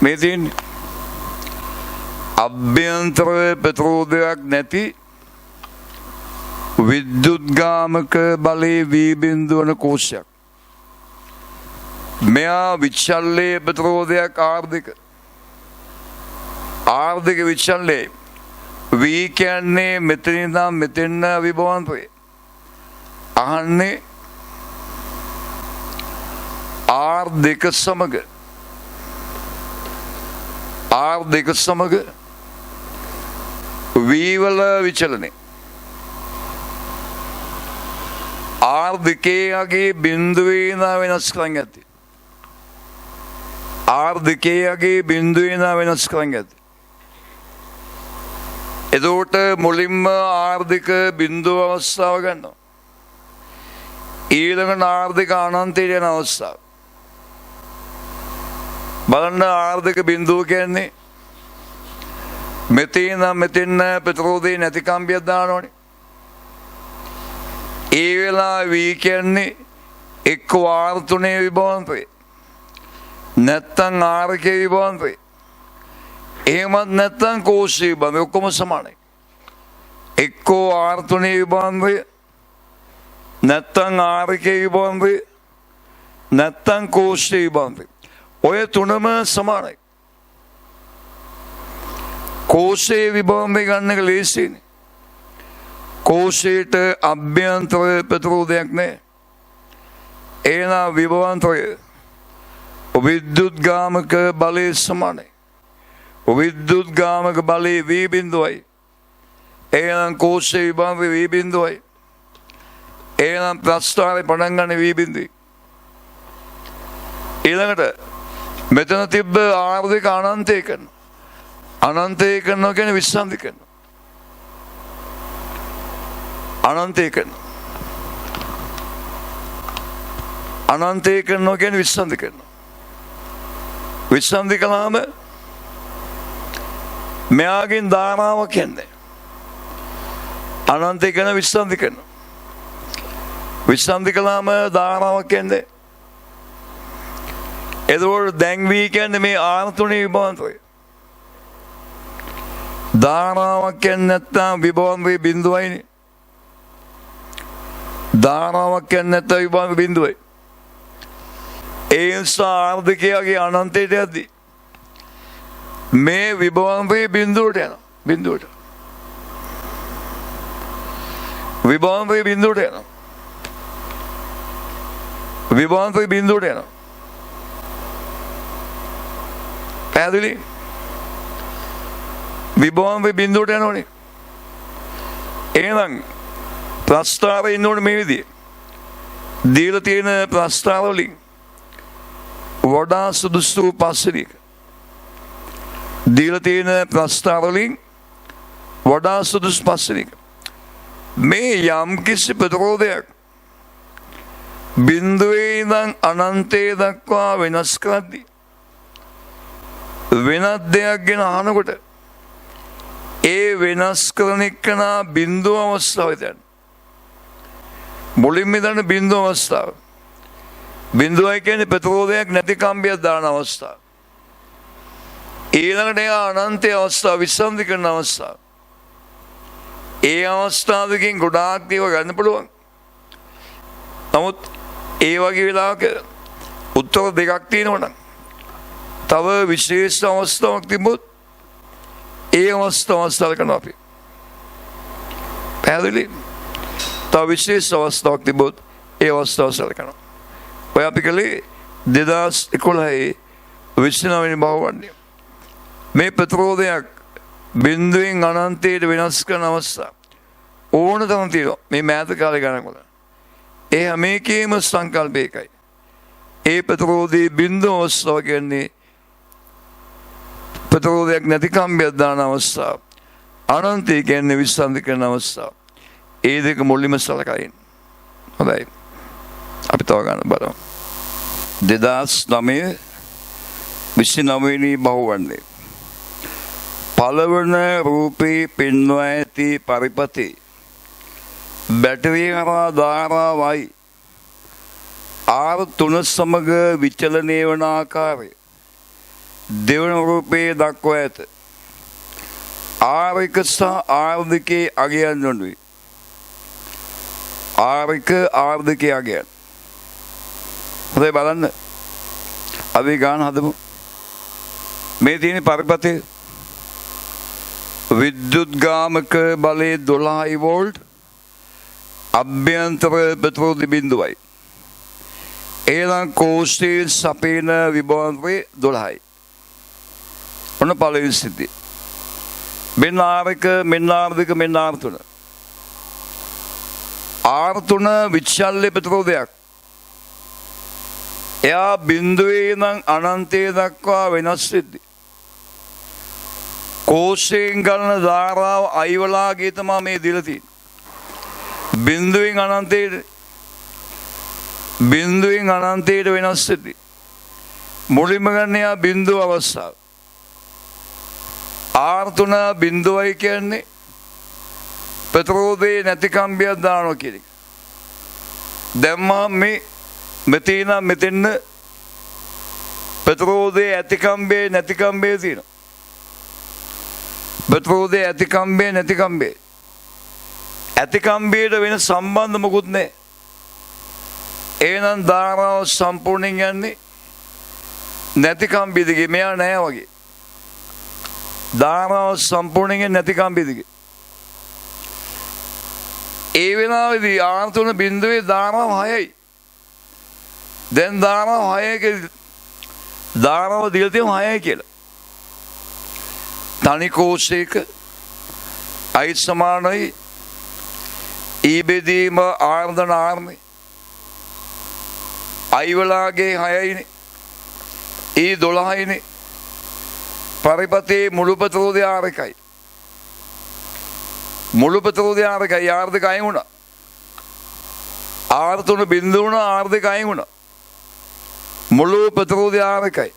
මේ තියෙන්නේ අභ්‍යන්තර ප්‍රතිරෝධයක් නැති විද්‍යුත්ගාමක බලයේ V බිඳුව වන කෝෂයක්. මෙයා විචල්්‍යයේ ප්‍රතිරෝධයක් R2 විචල්්‍යයේ V කියන්නේ මෙතන ඉඳන් මෙතෙන් විභවාන්තරය. අහන්නේ R2 සමග V වල විචලනය R2 ගේ බිඳුවේ ඉඳන් වෙනස් කරන් ඇති. R2 ගේ බිඳුවේ ඉඳන් වෙනස් කරන් ඇති. එතකොට මුලින්ම R2 බිඳුව අවස්ථාව ගන්නවා. ඊළඟ R2 අනන්තයට යන අවස්ථාව. බලන්න R2 බිඳුව කියන්නේ මෙතන මෙතෙන් ප්‍රතිරෝධය නැති කම්බියක් දානවනේ. ඒ වෙලාව V කියන්නේ එක්ක R 3 විභවාන්තරය නැත්තම් R 1 විභවාන්තරය එහෙමත් නැත්තම් කෝෂේ විභවාන්තරය ඔක්කොම සමානයි. එක්කෝ R 3 විභවාන්තරය නැත්තම් R 1 විභවාන්තරය නැත්තම් කෝෂේ විභවාන්තරය ඔය තුනම සමානයි. කෝෂේ විභවාන්තරය ගන්න එක ලේසියිනේ. කෝෂයට අභ්‍යන්තර ප්‍රතිරෝධයක් නැහැ. එහෙනම් විභවාන්තරය විද්‍යුත්ගාමක බලය සමානයි. විද්‍යුත්ගාමක බලය V බිඳුවයි. එහෙනම් කෝෂේ විභවාන්තරය V බිඳුවයි. එහෙනම් ප්‍රස්ථාරය පටන් ගන්න V බිඳුවයි. ඊළඟට මෙතන තිබ්බ R 2 අනන්තය කරනවා. අනන්තය කරනවා කියන්නේ විශ්‍රාන්ති කරනවා. අනන්තය කරනවා. අනන්තය කරනවා කියන්නේ විශ්‍රාන්ති කරනවා. විශ්‍රාන්ති කළාම මෙයාගෙන් ධාරාවක් යන්නේ. අනන්තය කරන විශ්‍රාන්ති කරනවා. විශ්‍රාන්ති කළාම ධාරාවක් යන්නේ. එතකොට දැන් V කියන්නේ මේ R 3 විභවාන්තරය. ධාරාවක් යන්නේ නැත්නම් විභවාන්තරය බිඳුවයිනේ. ධාරාවක් යන්නේ නැත්නම් විභවාන්තරය බිඳුවයි. ඒ නිසා R 2 අනන්තයට යද්දී මේ විභවාන්තරය බිඳුවට යනවා. බිඳුවට. විභවාන්තරය බිඳුවට යනවා. විභවාන්තරය බිඳුවට යනවා. පැහැදිලි? විභවාන්තරය බිඳුවට යනෝනේ. එහෙනම් ප්‍රස්ථාරය ඉන්නෝනේ මේ විදිහේ. දීලා තියෙන ප්‍රස්ථාර වලින් වඩා සුදුසු පස්සෙක. දීලා තියෙන ප්‍රස්ථාර වලින් වඩා සුදුසු පස්සෙක. මේ යම් කිසි ප්‍රතිරෝධයක් බිඳුවේ ඉඳන් අනන්තයේ දක්වා වෙනස් කරද්දී වෙනත් දෙයක් ගැන අහනකොට ඒ වෙනස් කරන එකන බිඳුව අවස්ථාවේ දැන් මුලින්ම දැන් බිඳුව අවස්ථාව. බිඳුවයි කියන්නේ ප්‍රතිරෝධයක් නැති කම්බියක් දාන අවස්ථාව. ඊළඟට ඒ අනන්තයේ අවස්ථාව විශ්‍රාන්ති කරන අවස්ථාව. ඒ අවස්ථාවකින් ගොඩාක් දේවල් ගන්න පුළුවන්. නමුත් ඒ වගේ වෙලාවක උත්තර දෙකක් තියෙනවා නම් තව විශේෂ අවස්ථාවක් තිබුත් ඒ අවස්ථාව කරනවා අපි. පැහැදිලි? තව විශේෂ අවස්ථාවක් තිබුත් ඒ අවස්ථාව සලකනවා. ඔය අපි කලේ 2011 29 වෙනි භවවන්නේ. මේ ප්‍රතිරෝධයක් බිඳුවෙන් අනන්තයට වෙනස් කරන අවස්ථාව ඕන තරම් තියෙනවා මේ මෑත කාලේ ගණන් වල. ඒ හැම එකේම සංකල්ප එකයි. ඒ ප්‍රතිරෝධී බිඳුව අවස්ථාව කියන්නේ ප්‍රතිරෝධයක් නැති කම්බියක් දාන අවස්ථාව. අනන්තය කියන්නේ විශ්‍රාන්ති කරන අවස්ථාව. ඒ දෙක මුලින්ම සලකයින්. හොඳයි. අපි තව ගන්න බලමු. 2009 29 වෙනි භවවන්නේ. පළවන රූපේ පෙන්වා ඇති පරිපතේ බැටරිය හරහා ධාරාවයි R 3 සමග විචලනය වන ආකාරය දෙවන රූපයේ දක්වා ඇත. R 1 සහ R 2 අගයන් නොවේ. R 1 R 2 අගයන්. හොඳයි බලන්න. අපි ගාන හදමු. මේ තියෙන පරිපතේ විද්‍යුත්ගාමක බලය 12 වෝල්ට් අභ්‍යන්තර ප්‍රතිරෝධ බිඳුවයි. එහෙනම් කෝෂයේ සපේන විභවාන්තරය 12යි. ඔන්න පළවෙනි සිද්ධිය. මෙන්න R1 මෙන්න R2 මෙන්න R3. R3 විචල්්‍ය ප්‍රතිරෝධයක්. එයා බිඳුවේ ඉඳන් අනන්තයේ දක්වා වෙනස් වෙද්දී කෝෂයෙන් ගලන ධාරාව අයිවලාගේ තමයි මේ දීලා තියෙන්නේ. බිඳුවෙන් අනන්තයට වෙනස් වෙද්දී මුලින්ම ගන්න යා බිඳුව අවස්ථාව. R3 බිඳුවයි කියන්නේ ප්‍රතිරෝධයේ නැති කම්බියක් දානවා කියන එක. දැන් මේ මෙතන මෙතෙන්න ප්‍රතිරෝධයේ ඇතිකම්බේ නැතිකම්බේ තියෙනවා. ප්‍රතිරෝධයේ ඇතිකම්බේ නැතිකම්බේ. ඇතිකම්බේට වෙන සම්බන්ධ මොකුත් නැහැ. එහෙනම් ධාරාව සම්පූර්ණයෙන් යන්නේ නැතිකම්බේ දිගේ. මෙයා නැහැ වගේ. ධාරාව සම්පූර්ණයෙන් නැතිකම්බේ දිගේ. ඒ වෙලාවේදී ආර්තුන බිඳුවේ ධාරාව 6යි. දැන් ධාරාව 6ක ධාරාව දීලා තියෙනවා 6යි කියලා. තනි කෝෂයක I සමානයි E බෙදීම ආර්ධන ආර්මේ I වලාගේ 6යිනේ E 12යිනේ පරිපතේ මුළු ප්‍රතිරෝධය R1යි මුළු ප්‍රතිරෝධය R1යි R2 අයින් වුණා R3 බිඳු වුණා R2 අයින් වුණා මුළු ප්‍රතිරෝධය R1යි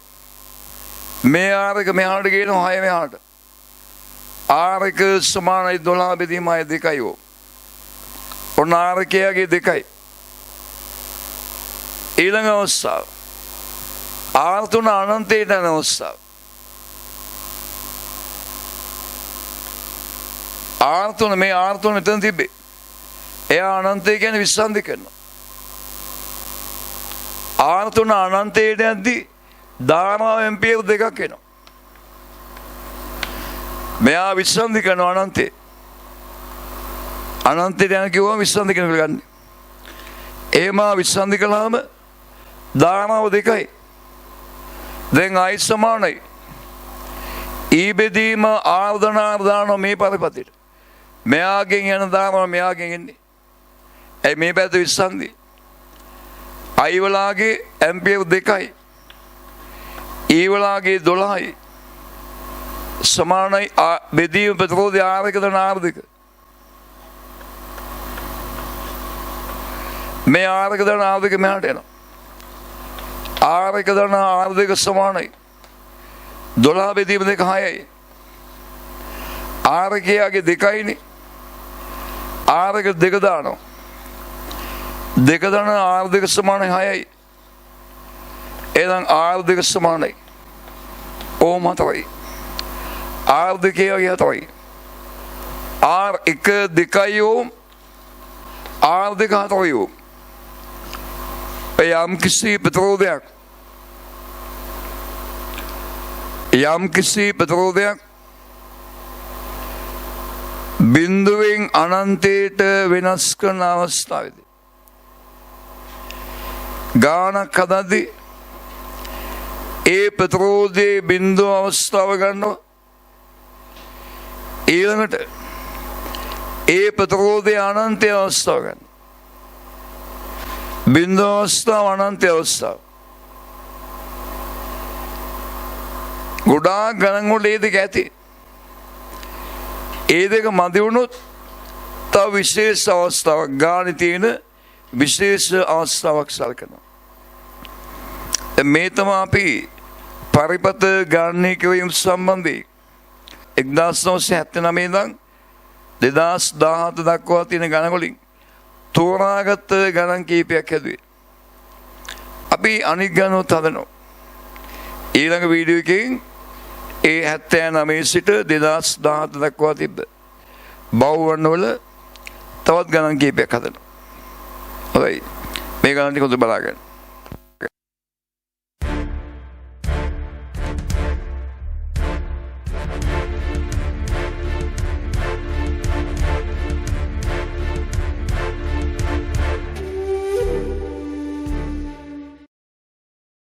මේ R1 මෙහාට ගේනවා 6 මෙහාට R1 සමානයි 12 බෙදීම 2යි ඔන්න R1ගේ 2යි ඊළඟ අවස්ථාව R3 අනන්තයට යන අවස්ථාව R3 මේ R3 මෙතන තිබ්බේ එයා අනන්තය කියන්නේ විශ්සන්ධි කරනවා R3 අනන්තයට යද්දී ධාරාව ඇම්පියර් 2ක් එනවා මෙයා විශ්සන්ධි කරනවා අනන්තේ අනන්තයට යන කිව්වම විශ්සන්ධි කරන ගන්න එහෙම විශ්සන්ධි කළාම ධාරාව 2යි දැන් I සමානයි E බෙදීම ආර්ධනාර දානවා මේ පරිපතේට මෙයාගෙන් යන ධාරාව මෙයාගෙන් එන්නේ ඒ මේ පැත්ත විශ්සන්ධි I වලාගේ ඇම්පියර් 2යි E වලාගේ 12යි සමානයි බෙදීම ප්‍රතිරෝධය R1 දන R2 මේ R1 දන R2 මෙහාට එනවා R1 දන R2 සමානයි 12 බෙදීම 2 6යි R1 ගේ 2යිනේ R1 2 දානවා 2 දන R2 සමානයි 6යි එහෙනම් R2 සමානයි ඕම 4යි R2 ගේ 4යි R1 2යි ඕම් R2 4යි ඕම් යම් කිසි ප්‍රතිරෝධයක් බිඳුවෙන් අනන්තයට වෙනස් කරන අවස්ථාවේදී ගානක් හදද්දී ඒ ප්‍රතිරෝධයේ බිඳුව අවස්ථාව ගන්නවා ඊළඟට ඒ ප්‍රතිරෝධයේ අනන්තය අවස්ථාව ගන්නවා බිඳුව අවස්ථාව අනන්තය අවස්ථාව ගොඩාක් ගණන් වල ඒ දෙක ඇති ඒ දෙක මදි වුණොත් තව විශේෂ අවස්ථාවක් ගානේ තියෙන විශේෂ අවස්ථාවක් සලකනවා මේ තමයි අපි පරිපත ගණනය කිරීම සම්බන්ධයෙන් 1979 ඉඳන් 2017 දක්වා තියෙන ගණන් වලින් තෝරාගත් ගණන් කීපයක් හැදුවේ අපි අනික් ගණනත් හදනවා ඊළඟ වීඩියෝ එකකින් ඒ 79 සිට 2017 දක්වා තිබ්බ බහුවර්ණ වල තවත් ගණන් කීපයක් හදනවා හොඳයි මේ ගණන් ටික හොඳට බලාගන්න